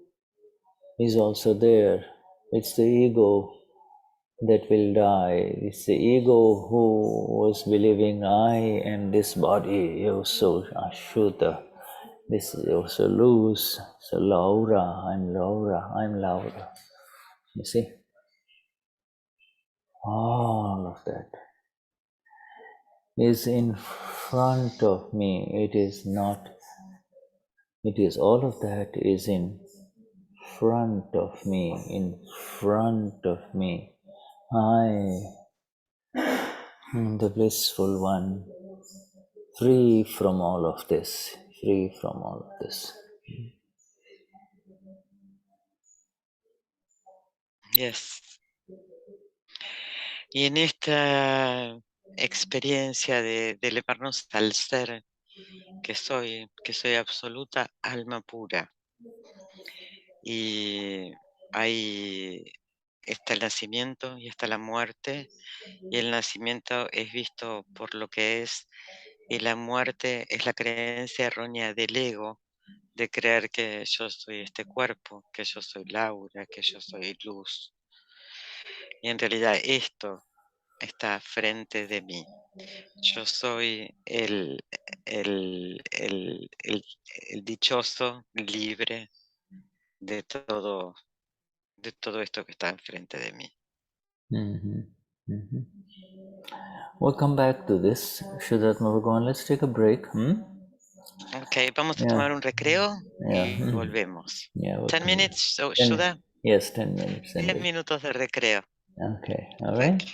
is also there. It's the ego that will die. It's the ego who was believing I am this body, you're so Shuddha. This is also loose. So Laura, I'm Laura. You see? All of that is in front of me. It is not, it is all of that is in front of me, in front of me. I am the blissful one, free from all of this, free from all of this. Yes. Y en esta experiencia de elevarnos al ser que soy absoluta alma pura. Y ahí está el nacimiento y está la muerte, y el nacimiento es visto por lo que es, y la muerte es la creencia errónea del ego de creer que yo soy este cuerpo, que yo soy Laura, que yo soy luz. Y en realidad esto está frente de mí. Yo soy el dichoso libre de todo esto que está enfrente de mí. We'll come back to this, Shuddhatma Bhagavan. Let's take a break. Ok, vamos a tomar un recreo y volvemos. Yeah, 10 minutes, so, 10, Shuddha? yes, 10 minutes. 10 minutos de recreo. Okay, all right. Ok.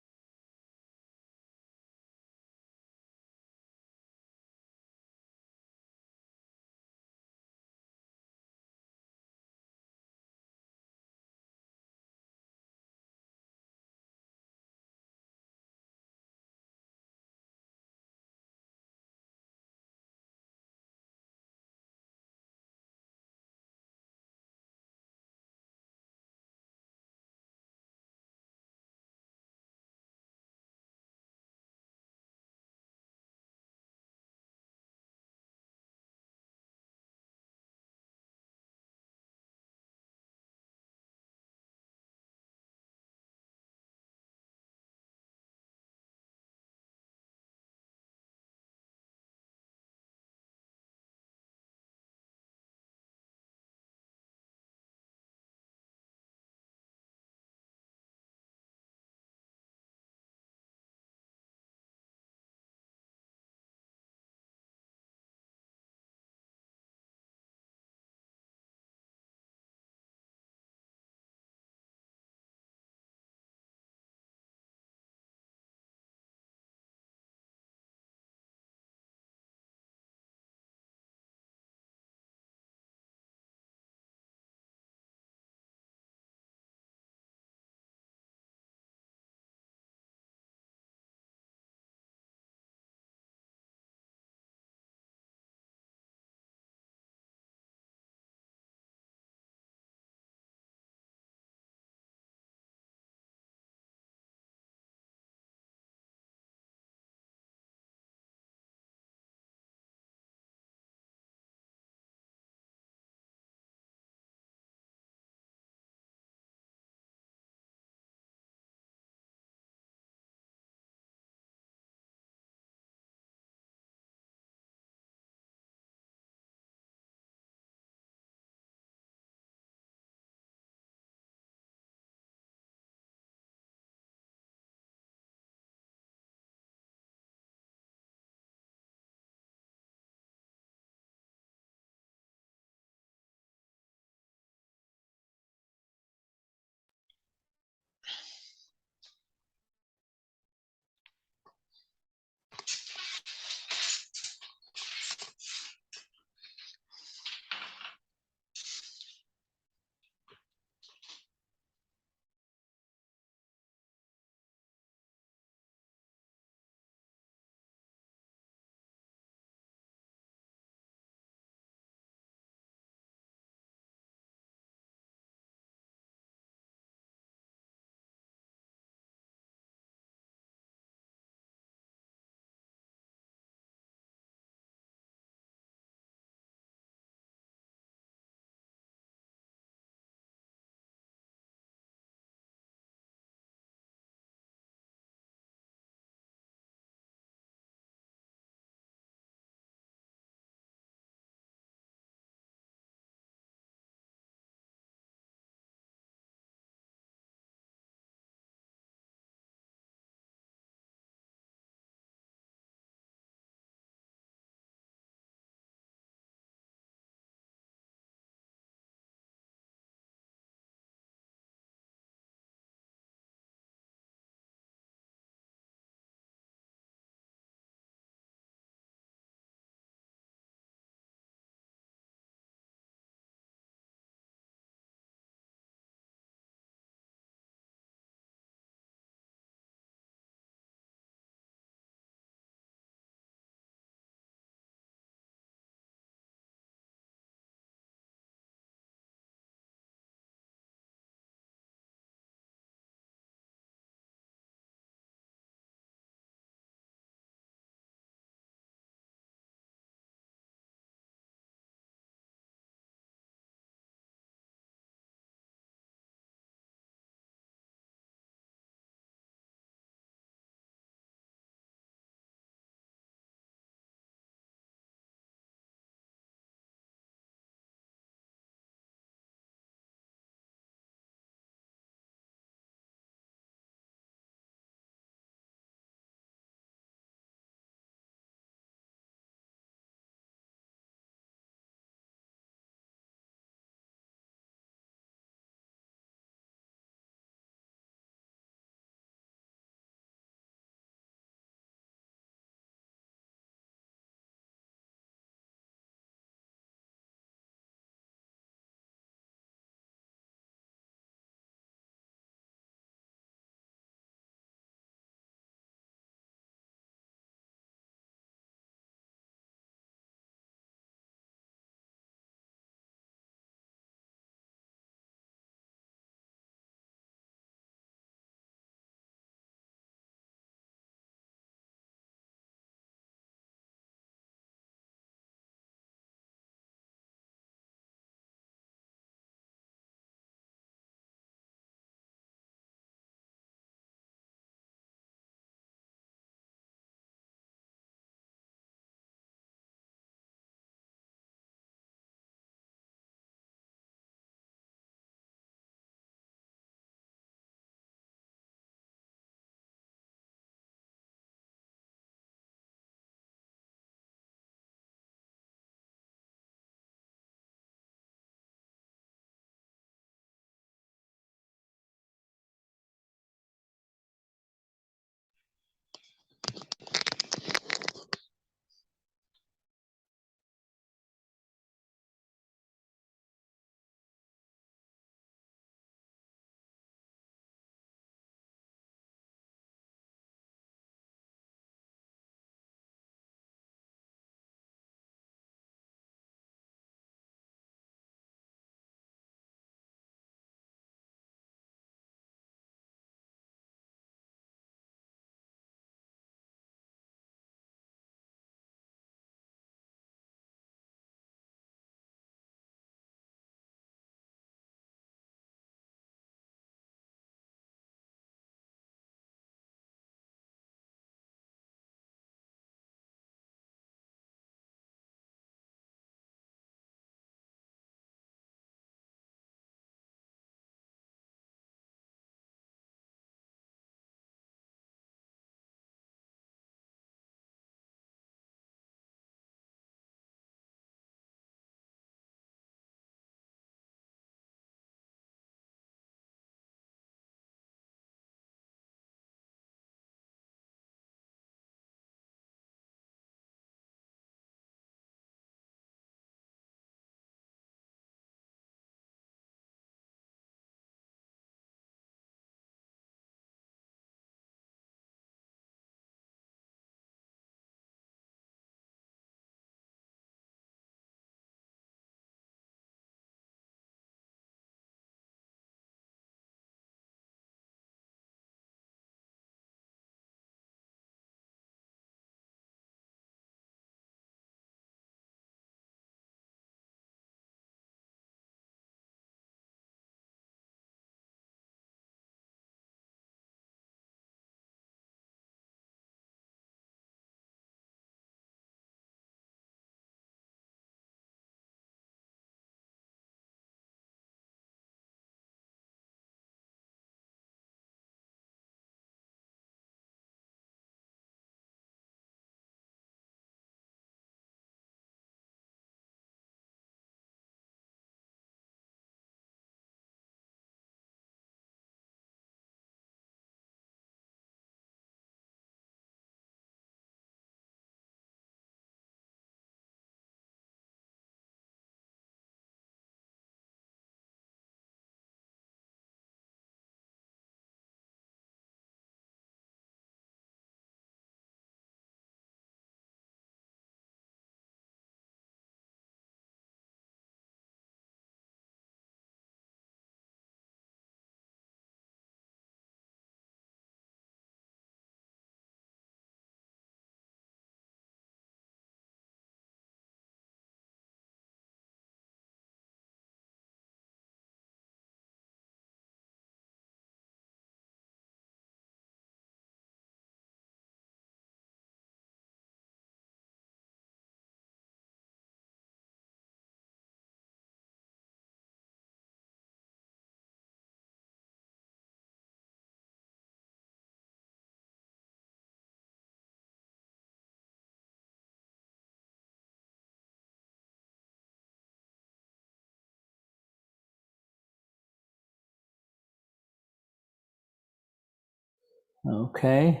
Okay.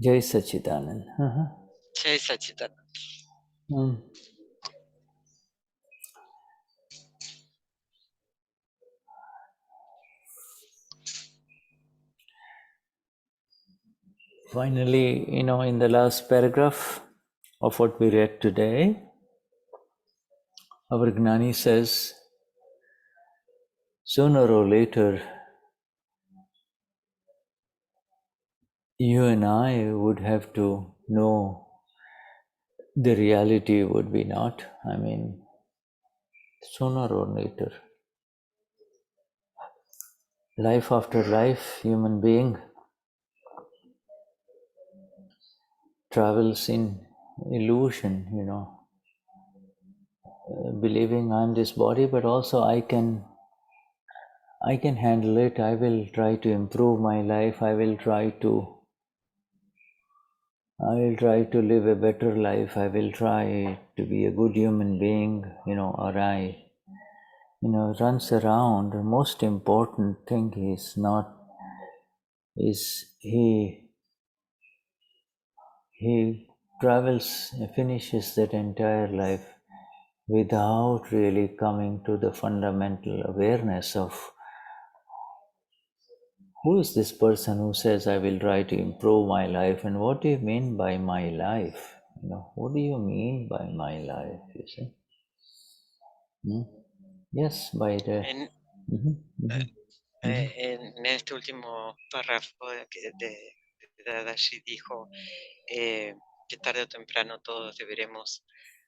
Jai Sachidanand. Jai Sachidanand. Finally, in the last paragraph of what we read today, our Gnani says, sooner or later, you and I would have to know the reality would be not. I mean, sooner or later, life after life, human being travels in illusion, believing I'm this body, but also I can handle it. I will try to improve my life. I will try to live a better life. I will try to be a good human being, or I, runs around. The most important thing is he travels, finishes that entire life without really coming to the fundamental awareness of who is this person who says, I will try to improve my life, and what do you mean by my life? What do you mean by my life, you see? Yes, by the... En este último párrafo de Dadashri dijo que tarde o temprano todos deberemos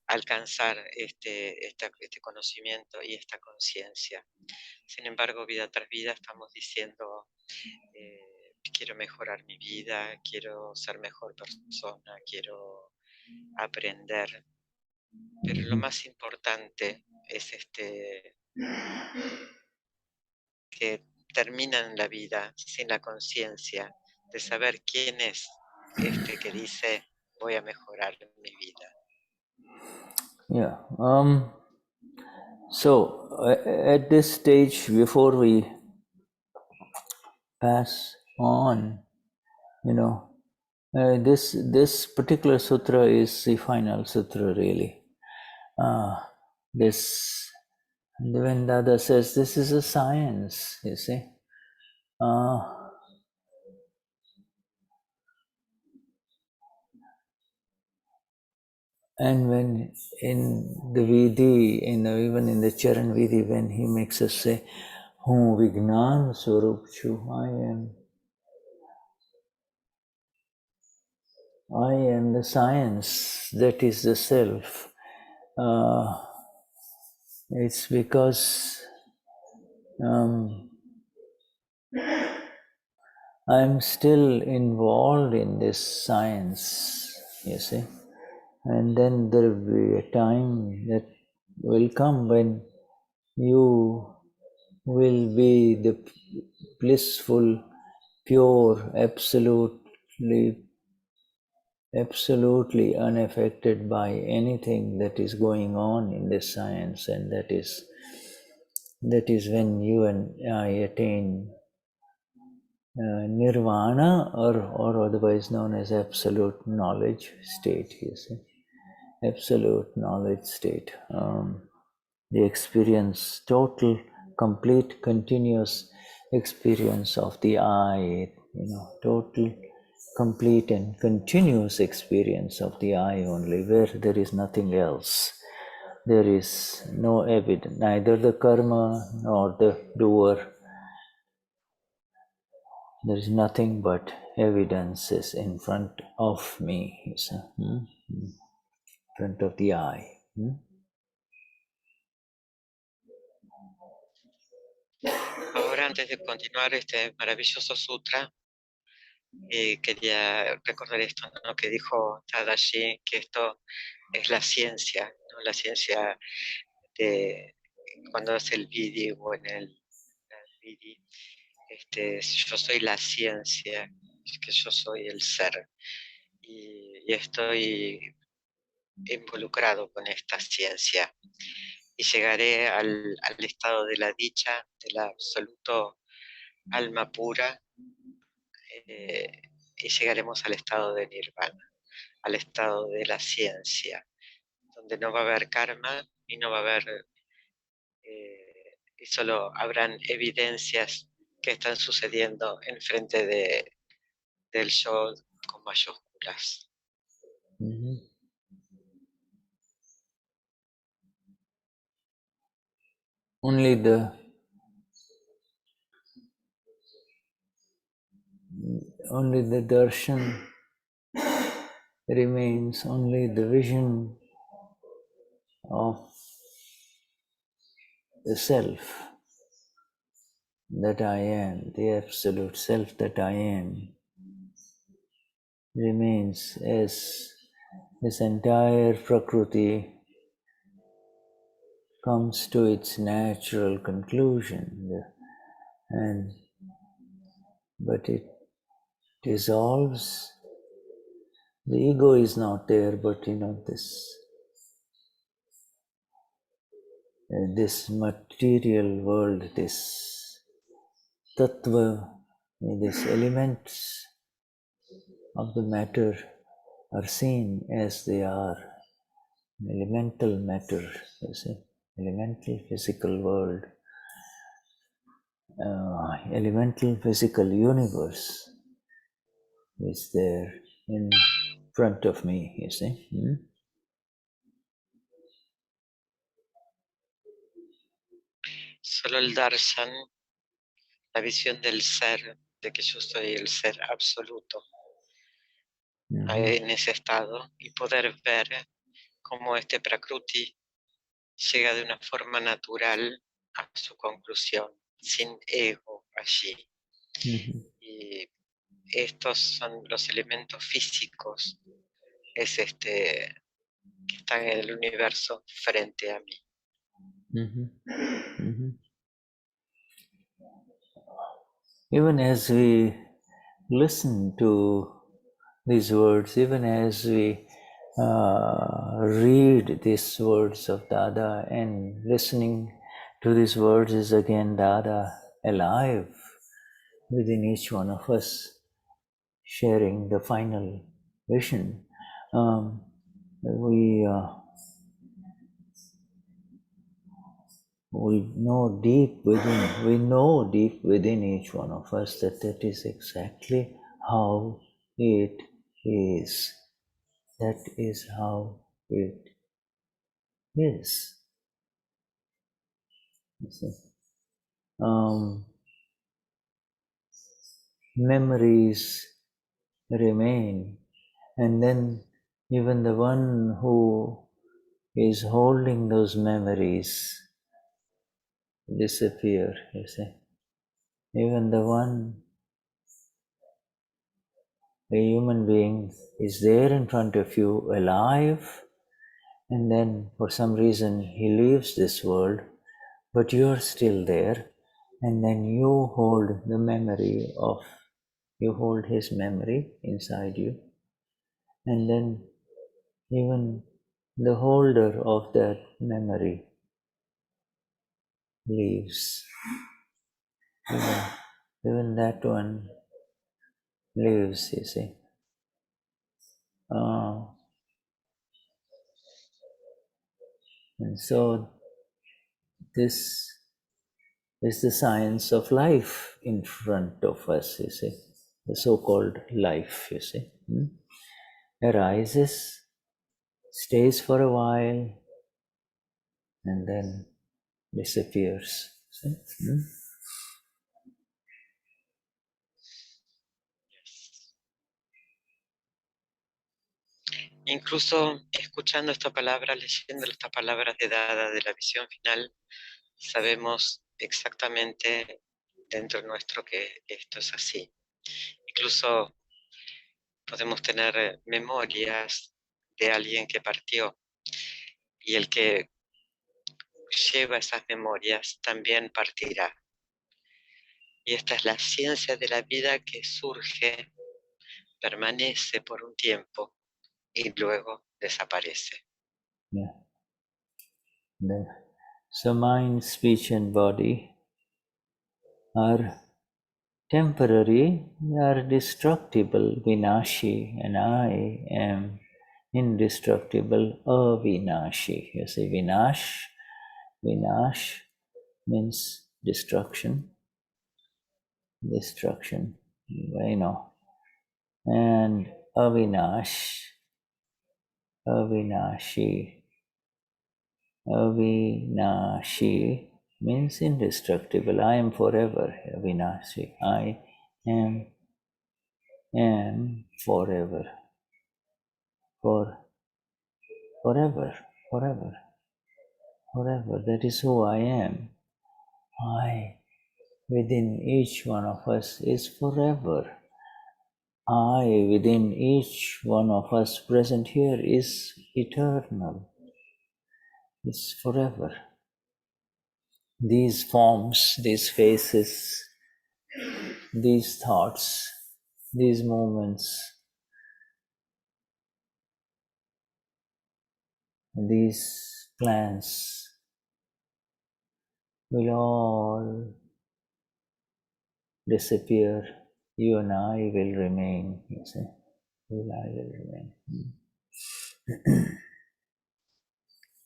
alcanzar este conocimiento y esta conciencia. Sin embargo, vida tras vida estamos diciendo, quiero mejorar mi vida, quiero ser mejor persona, quiero aprender. Pero lo más importante es que terminan la vida sin la conciencia de saber quién es que dice voy a mejorar mi vida. Yeah. So at this stage, before we pass on, this particular sutra is the final sutra, really. When Dada says this is a science, you see. And when in the Vidhi, even in the Charan Vidhi, when he makes us say, Hum Vignan Surupchu, I am the science, that is the self. It's because I'm still involved in this science, you see. And then there will be a time that will come when you will be the blissful, pure, absolutely unaffected by anything that is going on in this science, and that is when you and I attain nirvana, or otherwise known as absolute knowledge state, you see. Absolute knowledge state. The experience, total, complete, continuous experience of the I, total, complete and continuous experience of the I only, where there is nothing else. There is no evidence, neither the karma nor the doer. There is nothing but evidences in front of me, in front of the I. Ahora, antes de continuar este maravilloso sutra, quería recordar esto, ¿no? Que dijo Tadashi, que esto es la ciencia, ¿no? La ciencia de cuando hace el vidhi o en el vidhi, yo soy la ciencia, que yo soy el ser, y estoy involucrado con esta ciencia, y llegaré al estado de la dicha, del absoluto alma pura, y llegaremos al estado de nirvana, al estado de la ciencia, donde no va a haber karma y no va a haber, y solo habrán evidencias que están sucediendo enfrente del yo con mayúsculas. Only the darshan remains, only the vision of the self that I am, the absolute self that I am, remains as this entire Prakriti comes to its natural conclusion, but it dissolves. The ego is not there, but this material world, this tattva, these elements of the matter are seen as they are. Elemental matter, you see, elemental physical world, elemental physical universe is there in front of me, you see. Solo el darshan, la visión del ser, de que yo soy el ser absoluto, en ese estado, y poder ver cómo este Prakriti llega de una forma natural a su conclusión, sin ego allí. Y estos son los elementos físicos, es que están en el universo frente a mí. Even as we listen to these words, even as we read these words of Dada, and listening to these words is again Dada alive within each one of us, sharing the final vision. We know deep within each one of us that is exactly how it is. That is how it is. You see? Memories remain, and then even the one who is holding those memories disappear, you see. Even the one, a human being, is there in front of you, alive, and then for some reason he leaves this world, but you are still there, and then you hold the memory of, you hold his memory inside you, and then even the holder of that memory leaves. Even that one leaves, you see. And so this is the science of life in front of us, you see. The so-called life, you see. Arises, stays for a while, and then disappears. See? Incluso escuchando esta palabra, leyendo estas palabras de Dada de la visión final, sabemos exactamente dentro nuestro que esto es así. Incluso podemos tener memorias de alguien que partió, y el que lleva esas memorias también partirá. Y esta es la ciencia de la vida que surge, permanece por un tiempo y luego desaparece. Yeah. So mind, speech and body are temporary, they are destructible, vinashi, and I am indestructible, avinashi. You see, vinash means destruction, you know, and avinashi means indestructible. I am forever, avinashi. I am forever, forever, forever. That is who I am. I within each one of us is forever. I within each one of us present here is eternal. It's forever. These forms, these faces, these thoughts, these moments, these plans will all disappear. You and I will remain, you see. You and I will remain.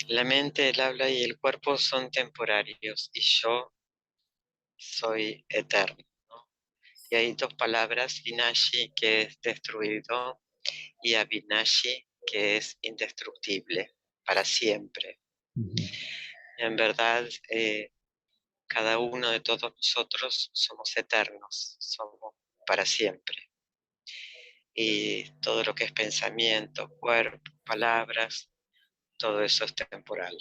La mente, el habla y el cuerpo son temporarios y yo soy eterno, ¿no? Y hay dos palabras, vinashi, que es destruido, y avinashi, que es indestructible, para siempre. En verdad, cada uno de todos nosotros somos eternos, somos para siempre. Y todo lo que es pensamiento, cuerpo, palabras, todo eso es temporal.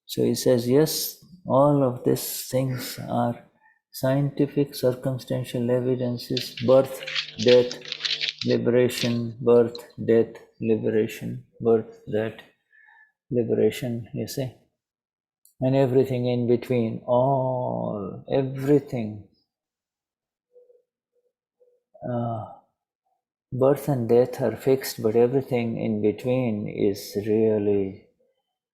So he says, yes, all of these things are scientific, circumstantial evidences, birth, death, liberation, birth, death, liberation, birth, death, liberation, you see. And everything in between, everything. Birth and death are fixed, but everything in between is really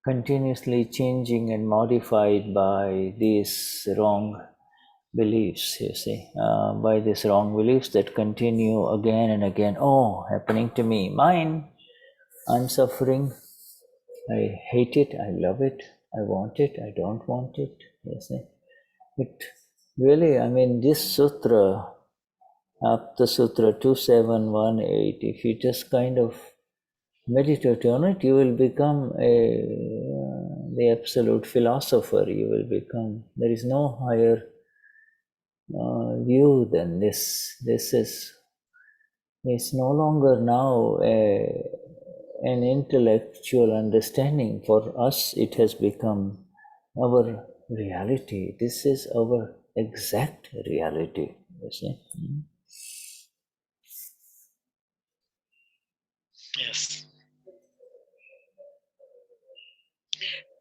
continuously changing and modified by these wrong beliefs, you see, by these wrong beliefs that continue again and again. Oh, happening to me, mine, I'm suffering, I hate it, I love it, I want it, I don't want it, you see. But really, I mean, this sutra, Aptasutra 2718, if you just kind of meditate on it, you will become the absolute philosopher. You will become, there is no higher view than this. This is, it's no longer now an intellectual understanding. For us, it has become our reality. This is our exact reality, you see. Yes.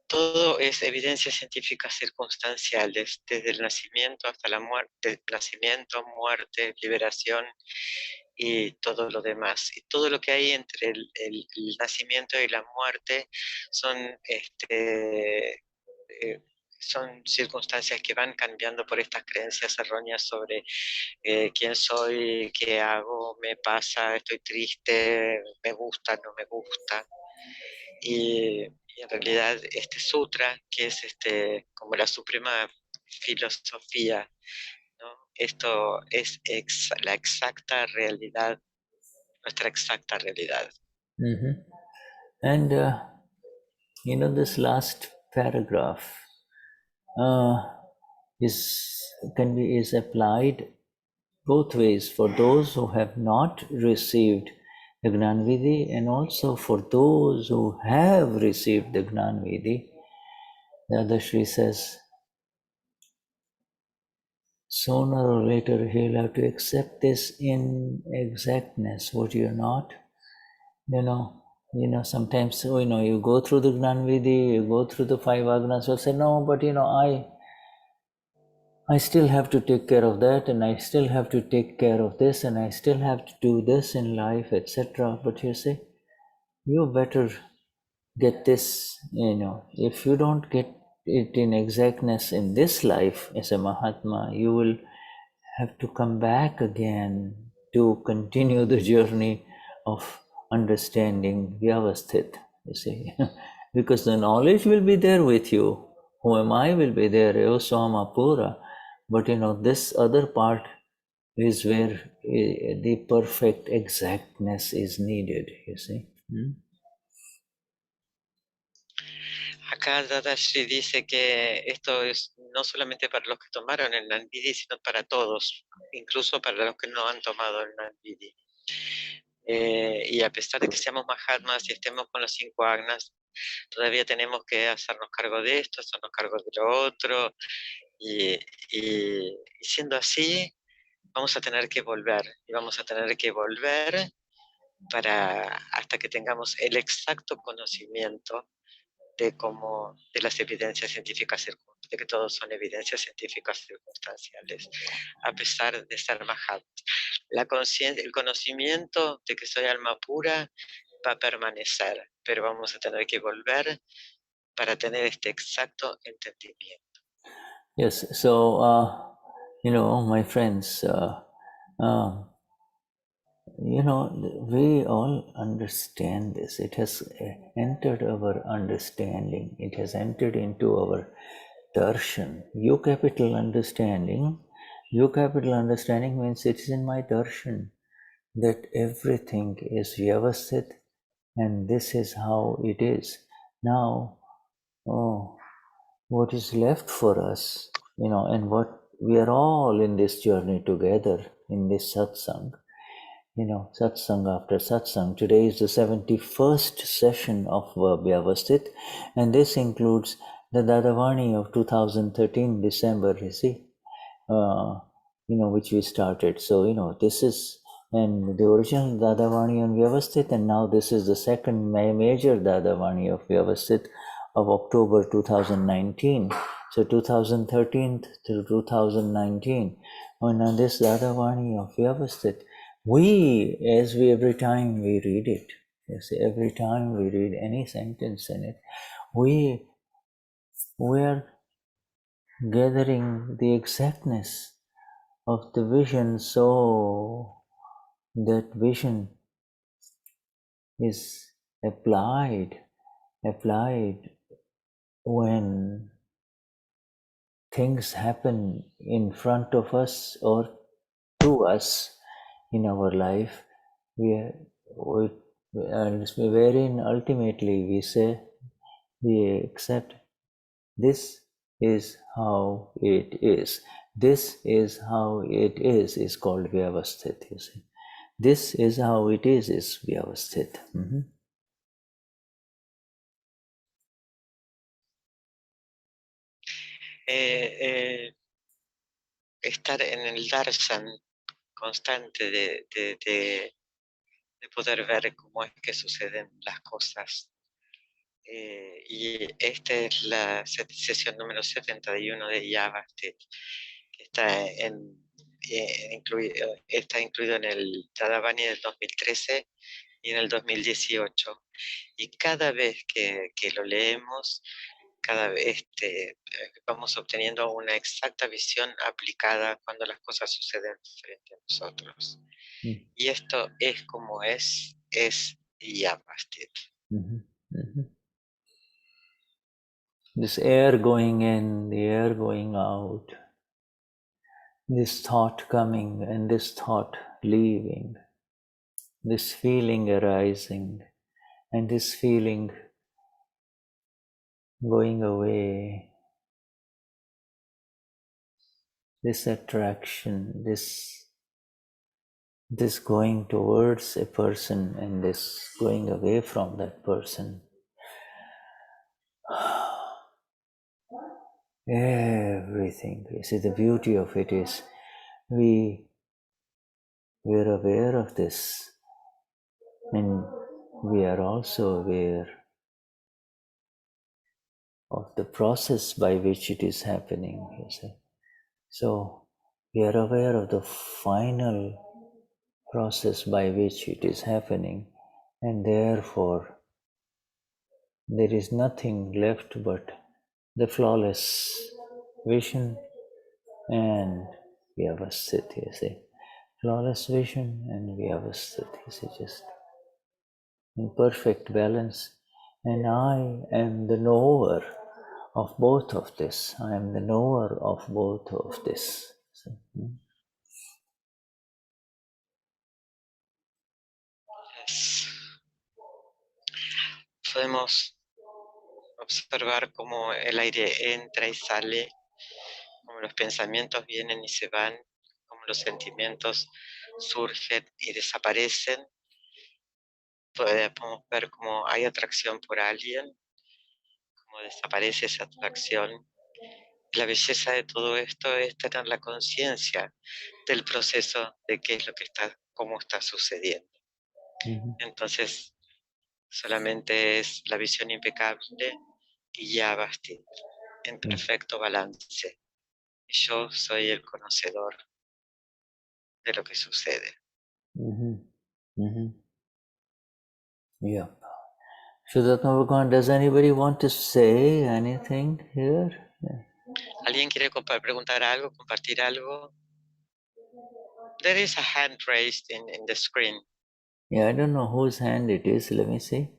Todo es evidencias científicas circunstanciales, desde el nacimiento hasta la muerte, nacimiento, muerte, liberación y todo lo demás. Y todo lo que hay entre el nacimiento y la muerte son, son circunstancias que van cambiando por estas creencias erróneas sobre quién soy, qué hago, me pasa, estoy triste, me gusta, no me gusta. Y en realidad este sutra, que es como la suprema filosofía, ¿no? Esto es la exacta realidad, nuestra exacta realidad. Mm-hmm. And you know, this last paragraph is applied both ways for those who have not received the Gnani Vidhi and also for those who have received the Gnani Vidhi. Dadashri says, sooner or later he'll have to accept this inexactness, would you not? You know, sometimes, you go through the Gnani Vidhi, you go through the 5 agnas, you'll say, no, but I still have to take care of that, and I still have to take care of this, and I still have to do this in life, etc. But you say, you better get this, if you don't get it in exactness in this life as a Mahatma, you will have to come back again to continue the journey of understanding Vyavasthit, you see. Because the knowledge will be there with you. Who am I will be there, Yoswama Pura. But this other part is where the perfect exactness is needed, you see. Acá Dadashri dice que esto es no solamente para los que tomaron el Nandidi, sino para todos, incluso para los que no han tomado el Nandidi. Y a pesar de que seamos Mahatmas y estemos con los 5 agnas, todavía tenemos que hacernos cargo de esto, hacernos cargo de lo otro, y siendo así, vamos a tener que volver, y vamos a tener que volver hasta que tengamos el exacto conocimiento de las evidencias científicas de que todos son evidencias científicas circunstanciales, a pesar de ser Mahatmas. El conocimiento de que soy alma pura va a permanecer, pero vamos a tener que volver para tener este exacto entendimiento. Yes, so, my friends, we all understand this. It has entered our understanding. It has entered into our darshan. U capital understanding. U capital understanding means it is in my darshan that everything is Vyavasthit and this is how it is. Now, what is left for us, and what we are all in this journey together in this satsang, satsang after satsang. Today is the 71st session of Vyavasthit, and this includes the Dadavani of 2013 December, you see, which we started. So, this is, and the original Dadavani on Vyavasthit, and now this is the second major Dadavani of Vyavasthit of October 2019. So 2013 to 2019. On this Dadavani of Vyavasthit, every time we read it, yes, every time we read any sentence in it, we are gathering the exactness of the vision, so that vision is applied when things happen in front of us or to us in our life, wherein ultimately we say, we accept, this is how it is. This is how it is called Vyavasthit, you see. This is how it is Vyavasthit. Mm-hmm. Estar en el darshan constante de poder ver cómo es que suceden las cosas. Y esta es la sesión número 71 de Vyavasthit, que está incluido en el Tadavani del 2013 y en el 2018. Y cada vez que lo leemos, cada vez vamos obteniendo una exacta visión aplicada cuando las cosas suceden frente a nosotros. Y esto es como es Vyavasthit. This air going in, the air going out, this thought coming and this thought leaving, this feeling arising and this feeling going away, this attraction, this going towards a person and this going away from that person. Everything. You see, the beauty of it is we are aware of this, and we are also aware of the process by which it is happening, you see. So we are aware of the final process by which it is happening, and therefore there is nothing left but the flawless vision and Vyavasthit, you see. Flawless vision and Vyavasthit, you see, just in perfect balance. And I am the knower of both of this. I am the knower of both of this. So, Podemos observar cómo el aire entra y sale, cómo los pensamientos vienen y se van, cómo los sentimientos surgen y desaparecen. Podemos ver cómo hay atracción por alguien, cómo desaparece esa atracción. La belleza de todo esto es tener la conciencia del proceso de qué es lo que está, cómo está sucediendo. Entonces, solamente es la visión impecable y Vyavasthit, en perfecto balance. Yo soy el conocedor de lo que sucede. Yeah. Shuddhatma, does anybody want to say anything here? Yeah. ¿Alguien quiere preguntar algo, compartir algo? There is a hand raised in the screen. Yeah, I don't know whose hand it is. Let me see.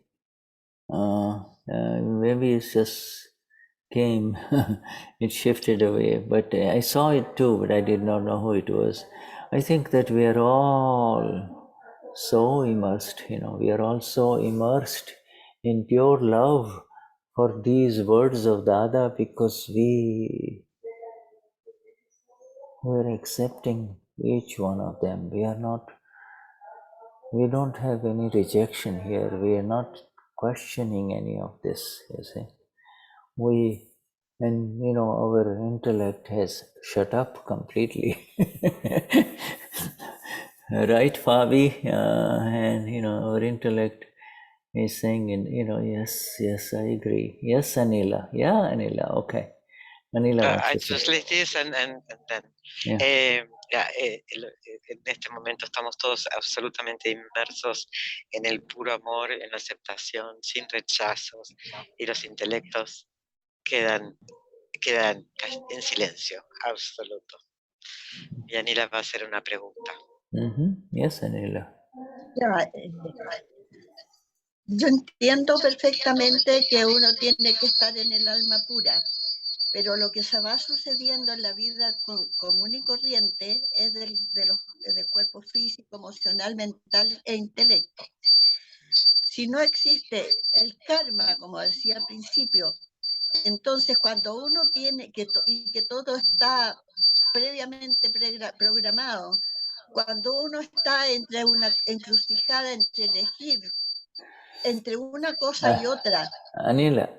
Maybe it just came, it shifted away, but I saw it too, but I did not know who it was. I think that we are all so immersed, we are all so immersed in pure love for these words of Dada because we're accepting each one of them. We don't have any rejection here. We are not questioning any of this, you see. Our intellect has shut up completely. Right, Fabi? And our intellect is saying, yes, I agree. Yes, Anila. Yeah, Anila, okay. Anila wants I to say. translate this and then. Yeah. En este momento estamos todos absolutamente inmersos en el puro amor, en la aceptación, sin rechazos, y los intelectos quedan en silencio absoluto. Y Anila va a hacer una pregunta. Yes, Anila. Yo entiendo perfectamente que uno tiene que estar en el alma pura, pero lo que se va sucediendo en la vida común y corriente es del cuerpo físico, emocional, mental e intelecto. Si no existe el karma, como decía al principio, entonces cuando uno tiene que todo está previamente programado, cuando uno está entre una encrucijada entre elegir entre una cosa y otra. Anila,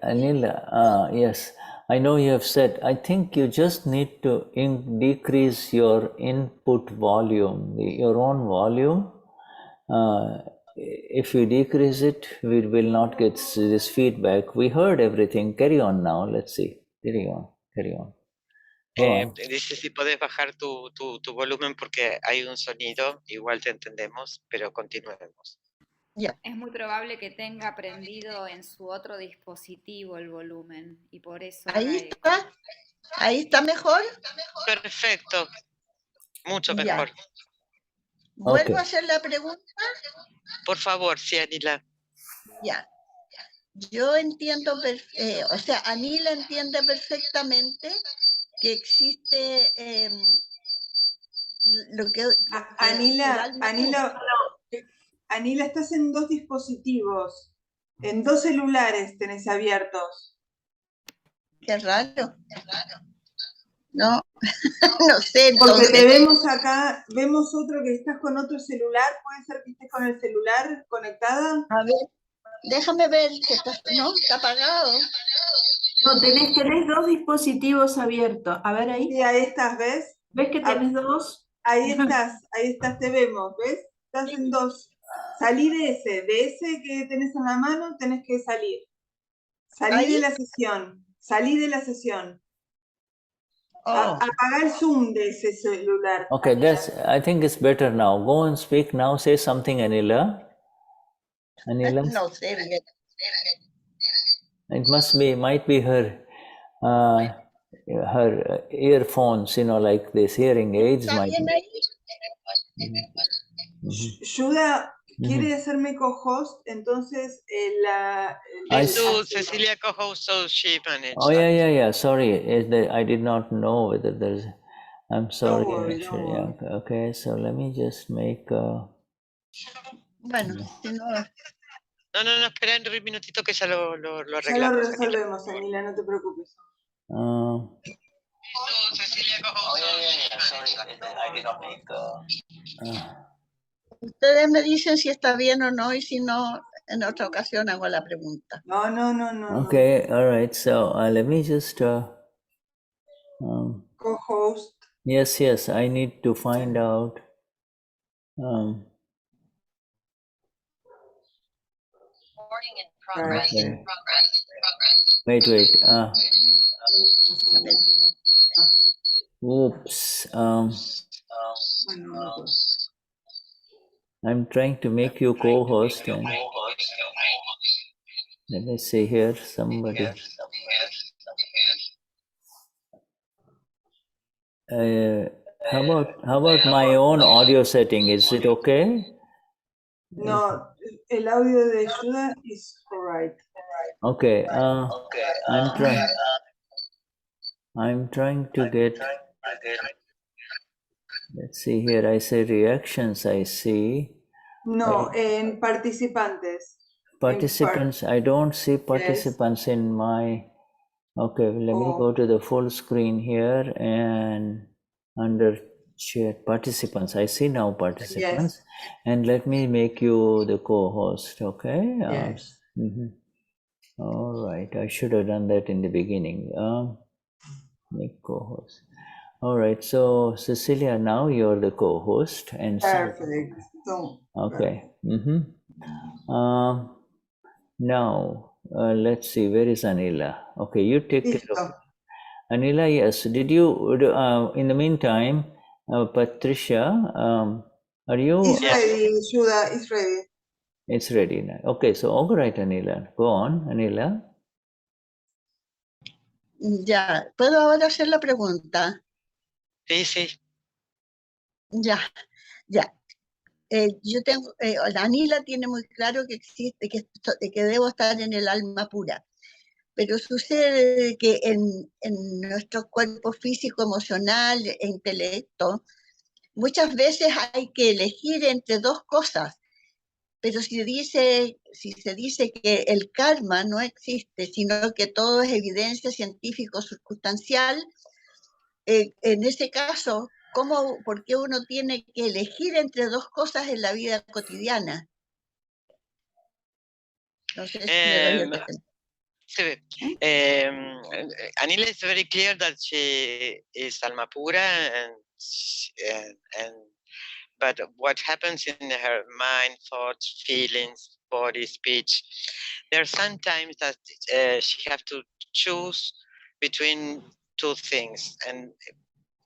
yes, I know you have said, I think you just need to decrease your input volume, your own volume. If you decrease it, we will not get this feedback. We heard everything. Carry on now. Let's see. Carry on. Dice si podés bajar tu volumen porque hay un sonido, igual te entendemos, pero continuemos. Yeah. Es muy probable que tenga prendido en su otro dispositivo el volumen y por eso... Ahí está mejor. Perfecto, mucho mejor. Ya. ¿Vuelvo a hacer la pregunta? Por favor, sí, Anila. Ya. Yo entiendo, o sea, Anila entiende perfectamente que existe lo que... Anila, estás en dos dispositivos, en dos celulares tenés abiertos. Qué raro. No, no sé. Entonces. Porque te vemos acá, vemos otro que estás con otro celular, ¿puede ser que estés con el celular conectada? A ver, déjame ver, que está apagado. No, tenés dos dispositivos abiertos. A ver ahí. Sí, ahí estás, ¿ves? ¿Ves que tenés dos? Ahí estás, te vemos, ¿ves? Estás en dos. Salí de ese que tenés en la mano, tenés que salir. Salí de la sesión. Apaga el zoom de ese celular. Okay, I think it's better now. Go and speak now. Say something, Anila. No sé bien. It might be her her earphones, like this hearing aids ¿Está might. bien ahí? Shuddha quiere hacerme co-host, entonces Please do, Cecilia co-host, so she manages. Oh, yeah. Sorry, I did not know whether there's. I'm sorry. Don't worry, actually. don't Yeah, okay, so let me just make. Bueno, si no, No, espera un minutito que ya lo Ya lo arreglamos. resolvemos, Anila, no te preocupes. Cecilia co-host, I did not make. ustedes me dicen si está bien o no, y si no, en otra ocasión hago la pregunta. No. Okay, all right. So let me just. Co-host. Yes. I need to find out. Okay. Wait. Oops. I'm trying to make you co-host, and let me see here. Somebody. How about my own audio setting? Is it okay? No, el audio de Shuddha is correct. Okay. I'm trying to get. Let's see here. I say reactions. I see. No, en participantes. Participants. I don't see participants in my. Okay, let me go to the full screen here and under chat participants. I see now participants, and let me make you the co-host. Okay. Yes. All right. I should have done that in the beginning. Make co-host. All right. So Cecilia, now you're the co-host, and Perfect. okay. Now let's see. Where is Anila? Okay, you take care of it. Anila, yes. Did you? In the meantime, Patricia, are you? It's ready, Shuddha. It's ready. It's ready now. Okay, so all right, Anila. Go on, Anila. Ya, ¿puedo ahora hacer la pregunta? Sí. Ya. Yo tengo, Anila tiene muy claro que existe, que debo estar en el alma pura, pero sucede que en nuestro cuerpo físico, emocional e intelecto, muchas veces hay que elegir entre dos cosas, pero si se dice que el karma no existe, sino que todo es evidencia científico circunstancial, en ese caso, ¿por qué uno tiene que elegir entre dos cosas en la vida cotidiana? No sé si me doy el Anila is very clear that she is alma pura, but what happens in her mind, thoughts, feelings, body, speech, there are sometimes that she have to choose between two things. And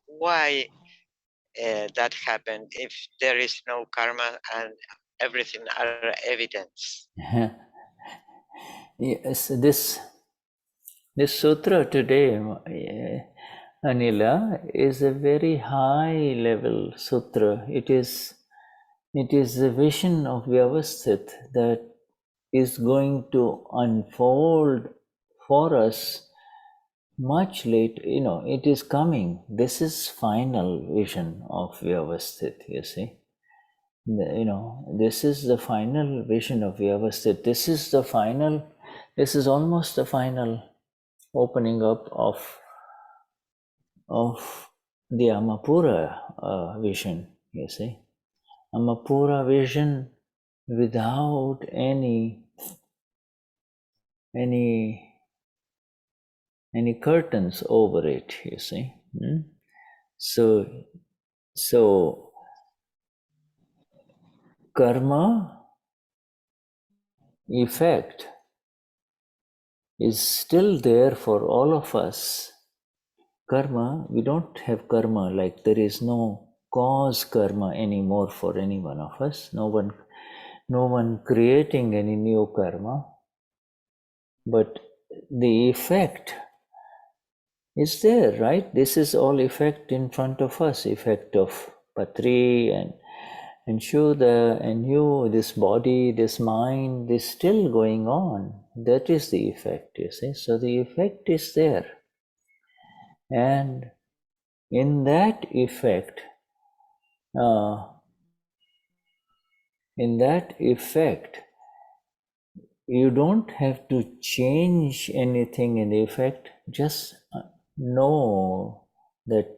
why that happened if there is no karma and everything are evidence? Yes, this sutra today, Anila, is a very high level sutra. It is the vision of Vyavasthit that is going to unfold for us much later. It is coming. This is final vision of Vyavasthit, you see. This is the final vision of Vyavasthit. This is almost the final opening up of the Amapura vision, you see. Amapura vision without any curtains over it, you see. So karma effect is still there for all of us. Karma, we don't have karma, like there is no cause karma anymore for any one of us. No one creating any new karma. But the effect is there, right? This is all effect in front of us, effect of Patri and Shuddha and you, this body, this mind, is still going on. That is the effect, you see. So the effect is there. And in that effect, you don't have to change anything in the effect, just know that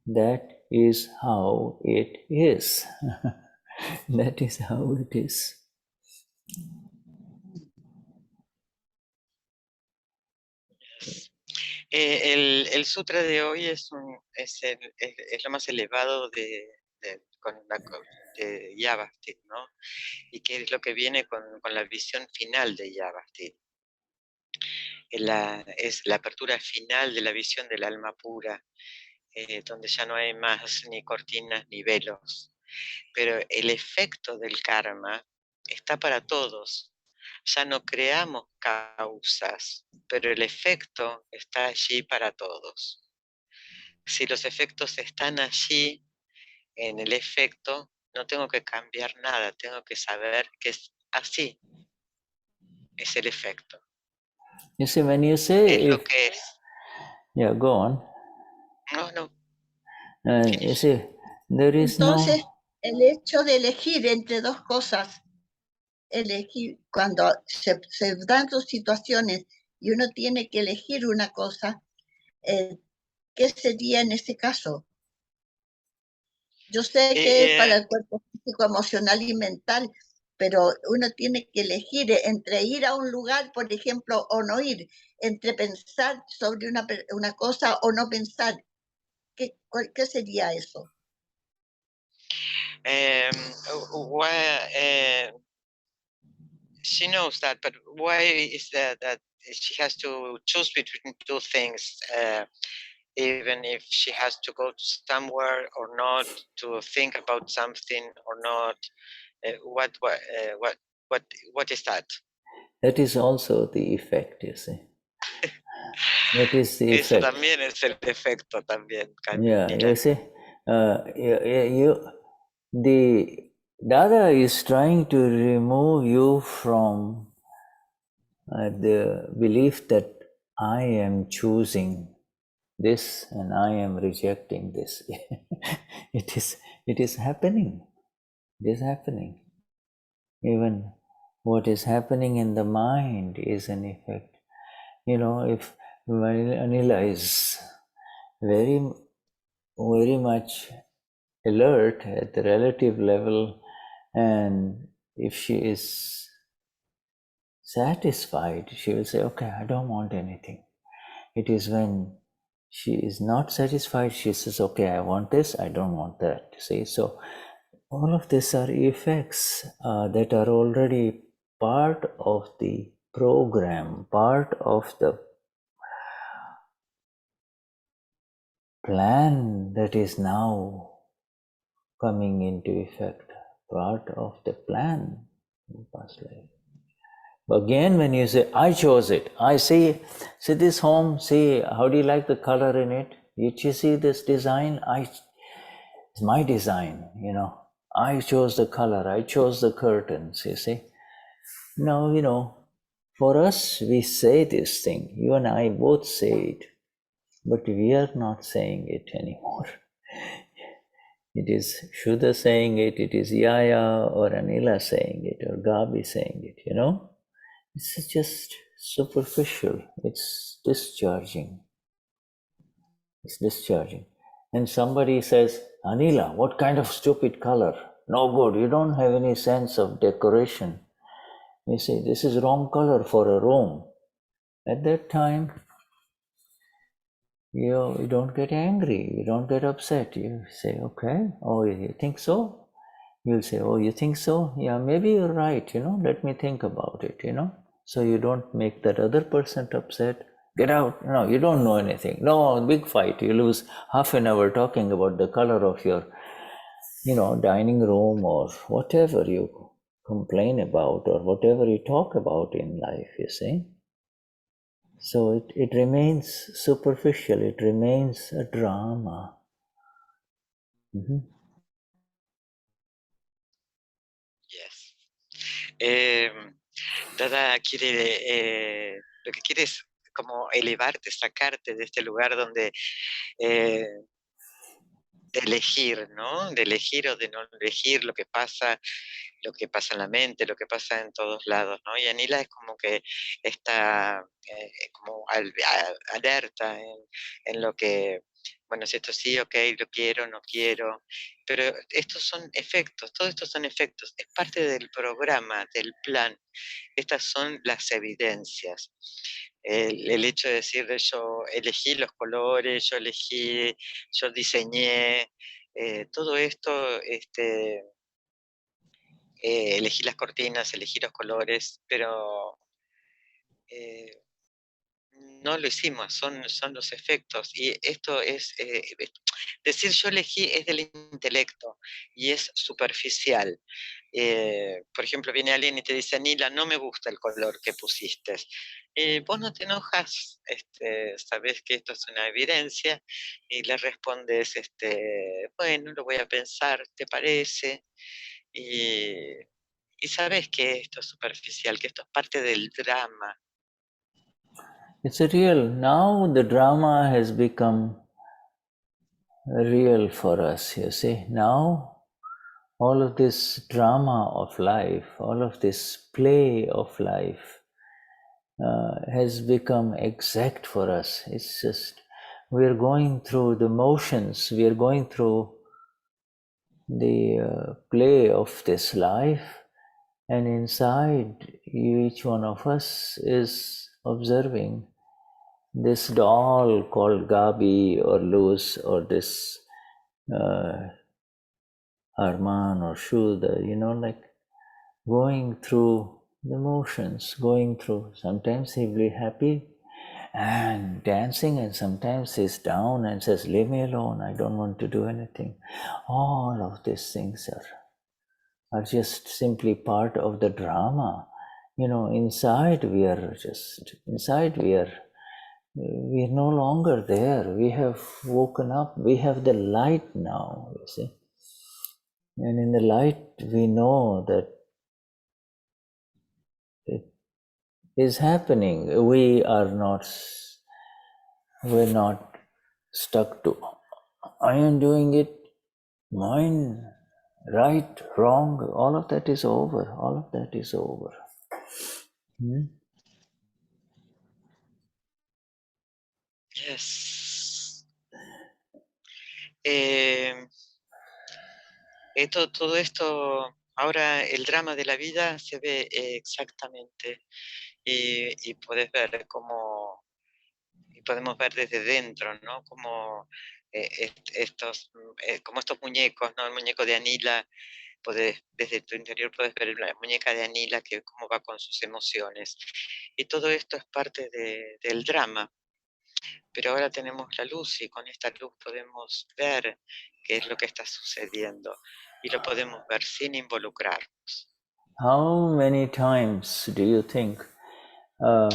that is how it is. That is how it is. El sutra de hoy es lo más elevado de Vyavasthit, ¿no? Y que es lo que viene con la visión final de Vyavasthit. Es la apertura final de la visión del alma pura, donde ya no hay más ni cortinas ni velos. Pero el efecto del karma está para todos. Ya no creamos causas, pero el efecto está allí para todos. Si los efectos están allí, en el efecto, no tengo que cambiar nada, tengo que saber que es así, es el efecto. You see, when you say Es lo que es. Yeah, go on. No. You see, there is Entonces, no... el hecho de elegir entre dos cosas, elegir cuando se dan dos situaciones y uno tiene que elegir una cosa, ¿qué sería en ese caso? Yo sé que es para el cuerpo físico, emocional y mental, pero uno tiene que elegir entre ir a un lugar, por ejemplo, o no ir, entre pensar sobre una cosa o no pensar. ¿Qué sería eso? She knows that, but why is that she has to choose between two things, even if she has to go somewhere or not, to think about something or not? What is that? That is also the effect, you see. That is the Eso effect. también es el efecto también. Yeah, you see, the Dada is trying to remove you from the belief that I am choosing this and I am rejecting this. It is happening. It is happening. Even what is happening in the mind is an effect. You know, if Anila is very much alert at the relative level, and if she is satisfied, she will say, okay, I don't want anything. It is when she is not satisfied, she says, okay, I want this, I don't want that. See, so all of these are effects that are already part of the program, part of the plan that is now coming into effect, part of the plan in past life. Again, when you say, I chose it, I see this home, see, how do you like the color in it? Did you see this design? It's my design, you know. I chose the color, I chose the curtains, you see. Now, you know, for us, we say this thing, you and I both say it, but we are not saying it anymore. It is Shuddha saying it, it is Yaya or Anila saying it, or Gabi saying it, you know. It's just superficial, it's discharging. It's discharging. And somebody says, Anila, what kind of stupid color? No good, you don't have any sense of decoration. You say, this is wrong color for a room. At that time, you don't get angry, you don't get upset. You say, okay, oh, you think so? You'll say, oh, you think so? Yeah, maybe you're right, you know, let me think about it, you know. So you don't make that other person upset. Get out. No, you don't know anything. No, big fight. You lose half an hour talking about the color of your, you know, dining room or whatever you complain about or whatever you talk about in life, you see. So it remains superficial, it remains a drama. Yes. Dada quiere, lo que quiere es como elevarte, sacarte de este lugar donde de elegir, ¿no? De elegir o de no elegir lo que pasa en la mente, lo que pasa en todos lados, ¿no? Y Anila es como que está como alerta en lo que, bueno, si esto sí, ok, lo quiero, no quiero, pero estos son efectos, todos estos son efectos, es parte del programa, del plan, estas son las evidencias. El hecho de decir yo elegí los colores, yo diseñé, todo esto, elegí las cortinas, elegí los colores, pero no lo hicimos, son los efectos. Y esto es, decir yo elegí es del intelecto y es superficial. Por ejemplo, viene alguien y te dice, Anila, no me gusta el color que pusiste. Vos no te enojas, sabés que esto es una evidencia y le respondes, bueno, lo voy a pensar, ¿te parece? Y sabes que esto es superficial, que esto es parte del drama. It's a real, now the drama has become real for us, you see. Now all of this drama of life, all of this play of life has become exact for us. It's just, we're going through the motions, we are going through the play of this life, and inside each one of us is observing this doll called Gabi or Luz, or this Arman or Shuddha, like going through the motions, going through. Sometimes he'll be happy and dancing, and sometimes he's down and says, leave me alone, I don't want to do anything. All of these things are just simply part of the drama. Inside we are no longer there. We have woken up, we have the light now, you see. And in the light we know that it is happening. We're not stuck to, I am doing it, mine, right, wrong, all of that is over. Yes. Todo esto, ahora el drama de la vida se ve exactamente y puedes ver cómo, y podemos ver desde dentro, ¿no? Como como estos muñecos, ¿no? El muñeco de Anila, desde tu interior puedes ver la muñeca de Anila, que cómo va con sus emociones. Y todo esto es parte del drama. Pero ahora tenemos la luz y con esta luz podemos ver qué es lo que está sucediendo y lo podemos ver sin involucrarnos. How many times do you think a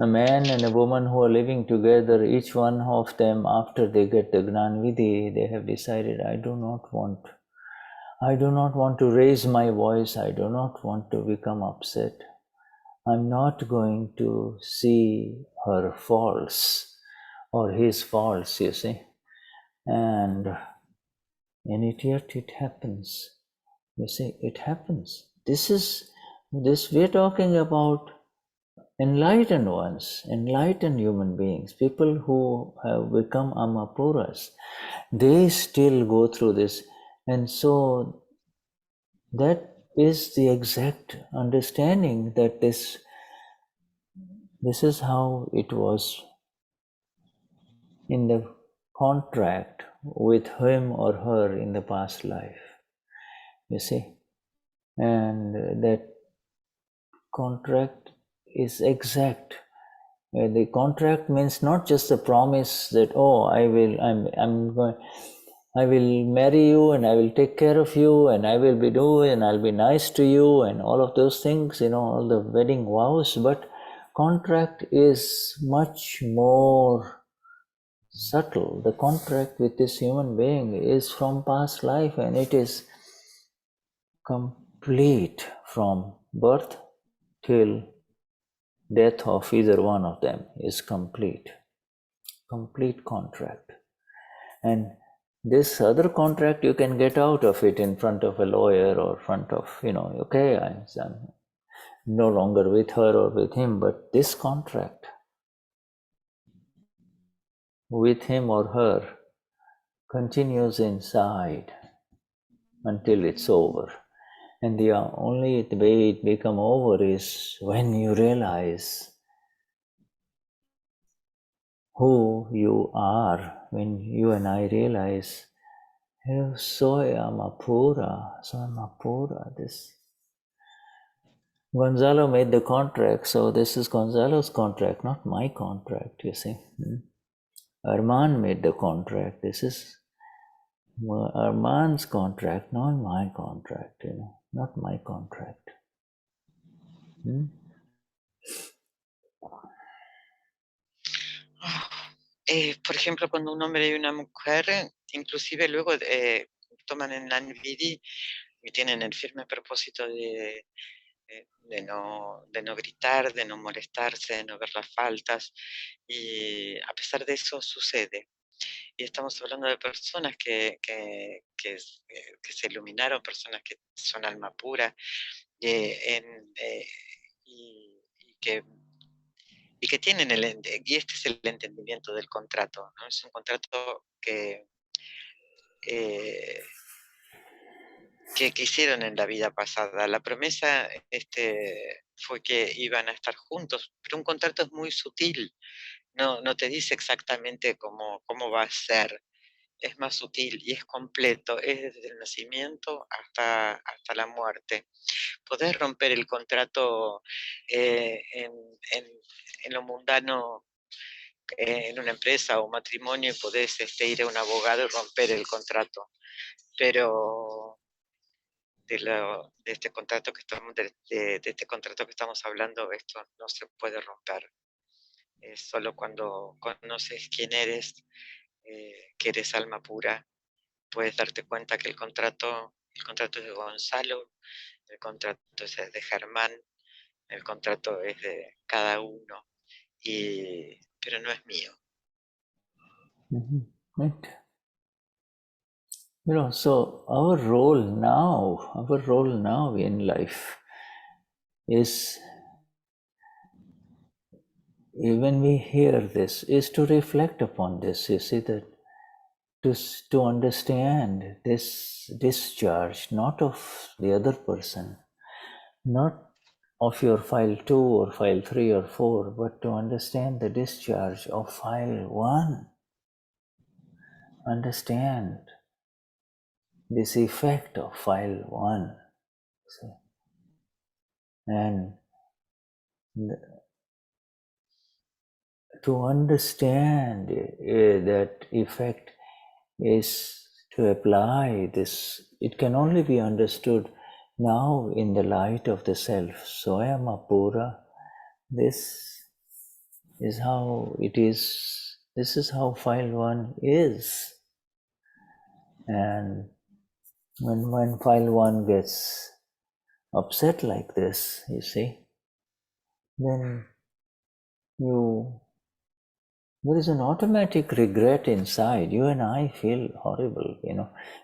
man and a woman who are living together, each one of them, after they get the Gnan Vidhi, they have decided, I do not want to raise my voice, I do not want to become upset. I'm not going to see her faults or his faults, you see. And yet it happens. You see, it happens. This we're talking about enlightened ones, enlightened human beings, people who have become Amapuras. They still go through this. And so that is the exact understanding that this is how it was in the contract with him or her in the past life, you see. And that contract is exact. The contract means not just a promise that, I'm going. I will marry you and I will take care of you and I will be doing and I'll be nice to you and all of those things, all the wedding vows. But contract is much more subtle. The contract with this human being is from past life and it is complete from birth till death of either one of them is complete contract. And this other contract, you can get out of it in front of a lawyer or front of, okay, I'm no longer with her or with him, but this contract with him or her continues inside until it's over. And the only way it become over is when you realize who you are, when you and I realize, soy amapura, this. Gonzalo made the contract, so this is Gonzalo's contract, not my contract, you see. Arman made the contract, this is Arman's contract, not my contract, not my contract. Por ejemplo, cuando un hombre y una mujer, inclusive luego toman en la NVD y tienen el firme propósito de no gritar, de no molestarse, de no ver las faltas, y a pesar de eso sucede. Y estamos hablando de personas que se iluminaron, personas que son alma pura, y que tienen y este es el entendimiento del contrato, ¿no? Es un contrato que hicieron en la vida pasada. La promesa fue que iban a estar juntos, pero un contrato es muy sutil, no te dice exactamente cómo va a ser, es más sutil y es completo, es desde el nacimiento hasta la muerte. Podés romper el contrato en lo mundano, en una empresa o matrimonio, y podés ir a un abogado y romper el contrato, pero de este contrato que estamos de este contrato que estamos hablando, esto no se puede romper. Es solo cuando conoces quién eres, que eres alma pura, puedes darte cuenta que el contrato es de Gonzalo, el contrato es de Germán, el contrato es de cada uno, pero no es mío. Right. So our role now in life is, when we hear this, is to reflect upon this. You see, that to understand this discharge, not of the other person, not of your file 2 or file 3 or 4, but to understand the discharge of file 1. Understand this effect of file 1. See? And to understand that effect is to apply this. It can only be understood now in the light of the self. Soyam Apura, this is how it is. This is how file 1 is. And when file 1 gets upset like this, you see, then there is an automatic regret inside. You and I feel horrible,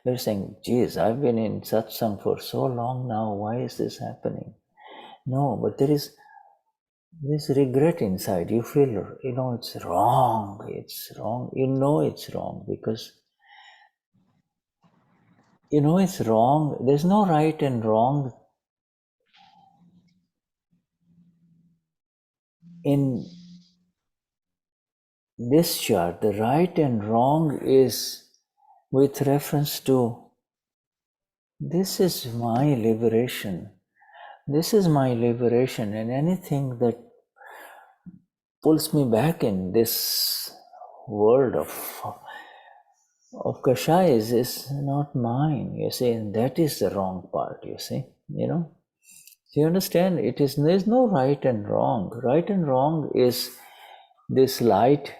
We're saying, geez, I've been in satsang for so long now, why is this happening? No, but there is this regret inside. You feel, it's wrong, it's wrong. It's wrong because it's wrong. There's no right and wrong in this chart. The right and wrong is with reference to, this is my liberation. This is my liberation, and anything that pulls me back in this world of kashayas is not mine, you see, and that is the wrong part, you see, you know. So you understand, there's no right and wrong. Right and wrong is this light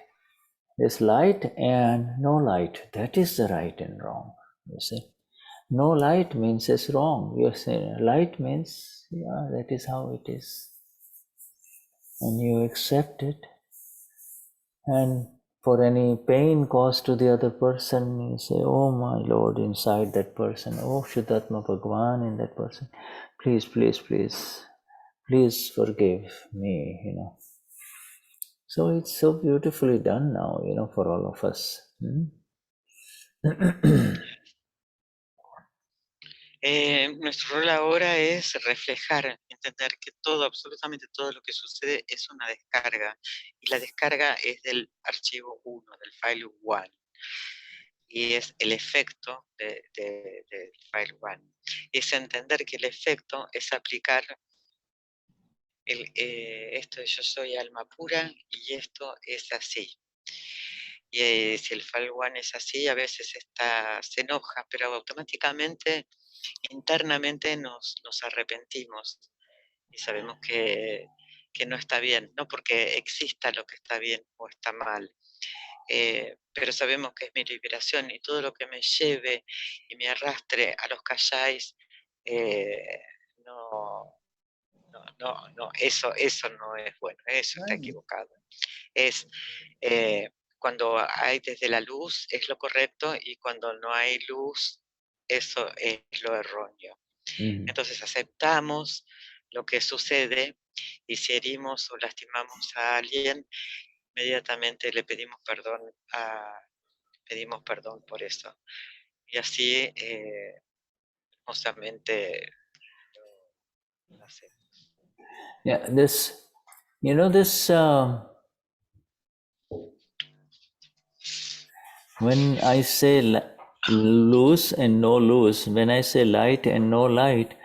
and no light. That is the right and wrong, you see. No light means it's wrong. You're saying light means, yeah, that is how it is. And you accept it. And for any pain caused to the other person, you say, oh my Lord, inside that person, oh Shuddhatma Bhagwan in that person, please, please, please, please forgive me, you know. So it's so beautifully done now, you know, for all of us. Nuestro rol ahora es reflejar, entender que todo, absolutamente todo lo que sucede es una descarga, y la descarga es del archivo 1, del file 1, y es el efecto del file 1. Es entender que el efecto es aplicar esto de yo soy alma pura y esto es así. Y si el file 1 es así, a veces se enoja, pero automáticamente internamente nos arrepentimos y sabemos que no está bien, no porque exista lo que está bien o está mal, pero sabemos que es mi liberación y todo lo que me lleve y me arrastre a los kashais, eso no es bueno, eso está equivocado. Es cuando hay desde la luz es lo correcto y cuando no hay luz, eso es lo erróneo. Entonces aceptamos lo que sucede y si herimos o lastimamos a alguien, inmediatamente le pedimos perdón por eso. Y así hermosamente lo hacemos. Yeah, this, when I say loose and no loose, when I say light and no light,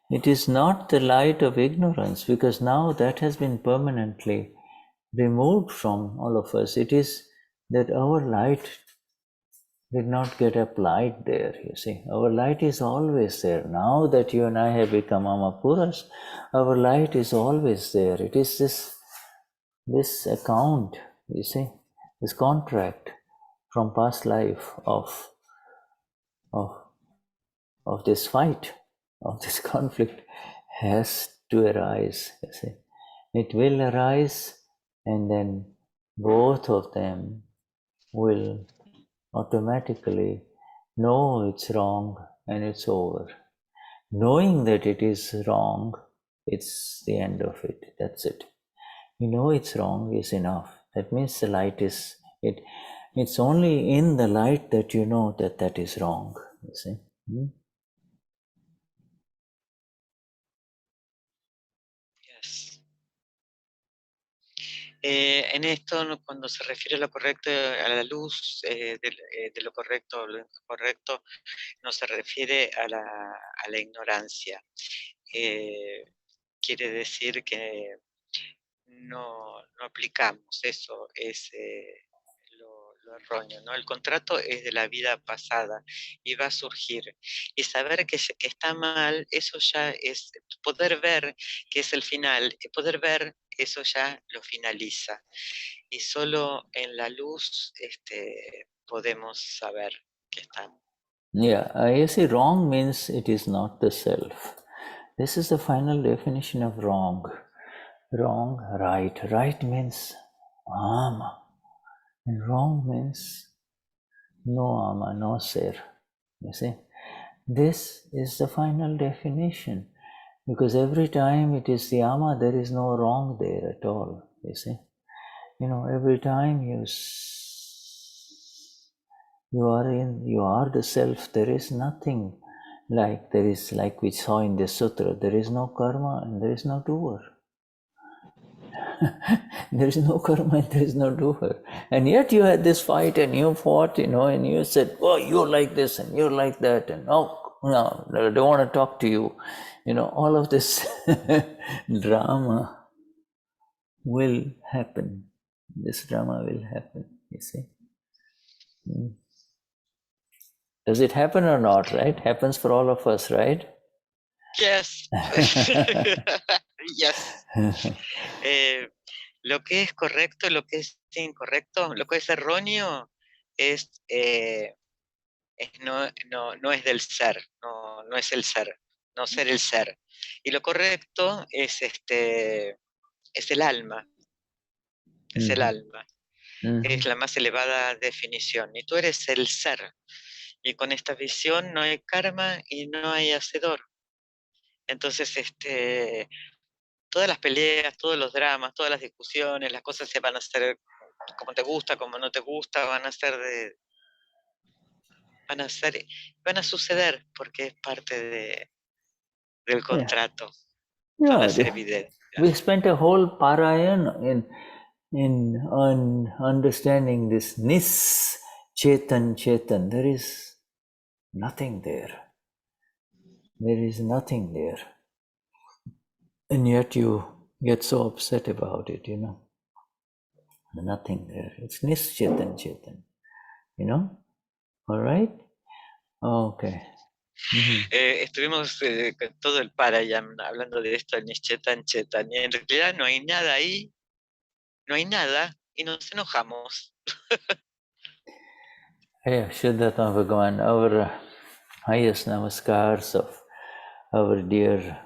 it is not the light of ignorance, because now that has been permanently removed from all of us. It is that our light did not get applied there, you see. Our light is always there. Now that you and I have become Amapuras, our light is always there. It is this account, you see, this contract from past life of this fight, of this conflict has to arise, you see. It will arise, and then both of them will automatically know it's wrong and it's over. Knowing that it is wrong, it's the end of it. That's it. You know it's wrong is enough. That means the light is it. It's only in the light that you know that is wrong. You see. Yes. En esto, cuando se refiere a lo correcto, a la luz de lo correcto o lo incorrecto, no se refiere a la ignorancia. Quiere decir que no aplicamos, eso es lo erróneo, ¿no? El contrato es de la vida pasada y va a surgir. Y saber que está mal, eso ya es, poder ver que es el final, poder ver eso ya lo finaliza. Y solo en la luz podemos saber que estamos. Yeah, you see, wrong means it is not the self. This is the final definition of wrong. Wrong, right. Right means ama. And wrong means no ama, no ser. You see? This is the final definition. Because every time it is the ama, there is no wrong there at all. You see? You know, every time you are the self, there is nothing like we saw in the sutra, there is no karma and there is no doer. There is no karma and there is no doer. And yet you had this fight and you fought, and you said, oh, you're like this and you're like that, and no, I don't want to talk to you. All of this drama will happen. This drama will happen, you see. Does it happen or not, right? Happens for all of us, right? Yes. Yes. Lo que es correcto, lo que es incorrecto, lo que es erróneo es, no es del ser, no es el ser, no ser el ser. Y lo correcto es el alma. Es el alma. Es la más elevada definición. Y tú eres el ser. Y con esta visión no hay karma y no hay hacedor. Entonces, todas las peleas, todos los dramas, todas las discusiones, las cosas se van a hacer como te gusta, como no te gusta, van a suceder porque es parte del contrato. Van a ser evidentes. We spent a whole parayana in understanding this nis chetan chetan. There is nothing there. There is nothing there. And yet you get so upset about it, you know. Nothing there. It's nis chetan chetan. You know? All right? Okay. Estuvimos con todo el parayana hablando de esto, el nischetan chetan. Y en realidad no hay nada ahí. No hay nada y nos enojamos. Hey, Vishuddhatma Bhagavan, our highest namaskars of our dear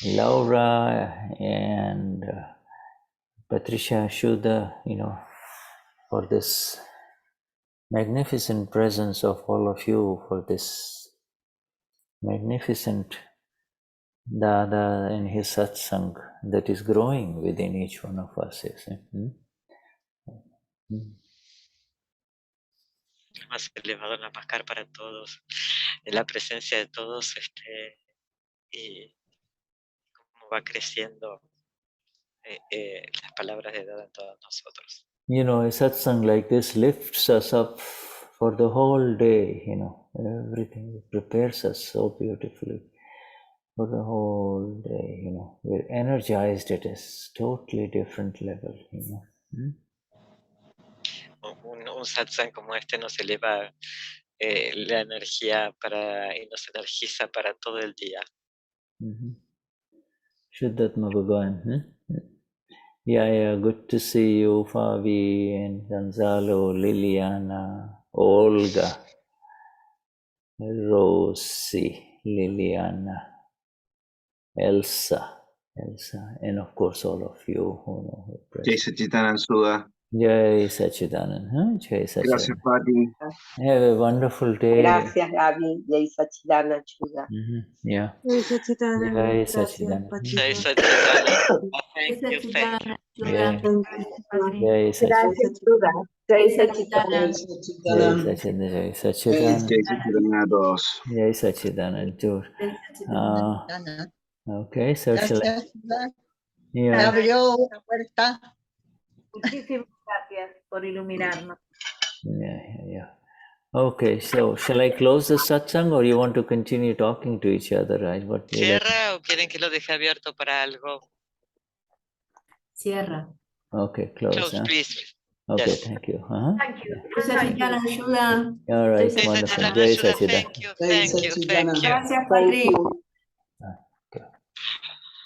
Laura and Patricia, Shuddha, you know, for this magnificent presence of all of you, for this magnificent Dada and his satsang that is growing within each one of us. Más elevado namaskar para todos, en la presencia de todos, y cómo va creciendo las palabras de Dada en todos nosotros. You know, a satsang like this lifts us up for the whole day, you know, everything. It prepares us so beautifully for the whole day, you know. We're energized at a totally different level, you know. Un satsang como este nos eleva la energía y nos energiza para todo el día. Shuddhatma Bhagavan. Yeah, good to see you, Fabi and Gonzalo, Liliana, Olga, Rosie, Liliana, Elsa, and of course all of you who know who are Jai Sachidanand Sudha. Jai Sachidanand. Jai Sachidanand. Gracias, Pati. Have a wonderful day. Gracias, Gaby. Jai Sachidanand Sudha. Yeah. Jai Sachidanand. Jai Gracias, Sachidanand. Patricia. Jai Sachidanand. Thank you. Jai Gracias, Sudha. Jai Sachidanand. Jai Sachidanand. Jai Sachidanand. Jai Sachidanand a todos. Jai Sachidanand. Okay, so shall I? Gracias, Yeah. abrió una puerta. Muchísimas gracias por iluminarnos. Yeah. Okay, so shall I close the satsang or you want to continue talking to each other, right? What ¿Cierra o quieren que lo deje abierto para algo? Cierra. Okay, close. Close, please. Okay, Yes. thank you. Thank you. Sachidanand Sudha. All right, Jai wonderful. Sachidanand Jai Sudha. Sachidanand. Thank you. Gracias, Patricia.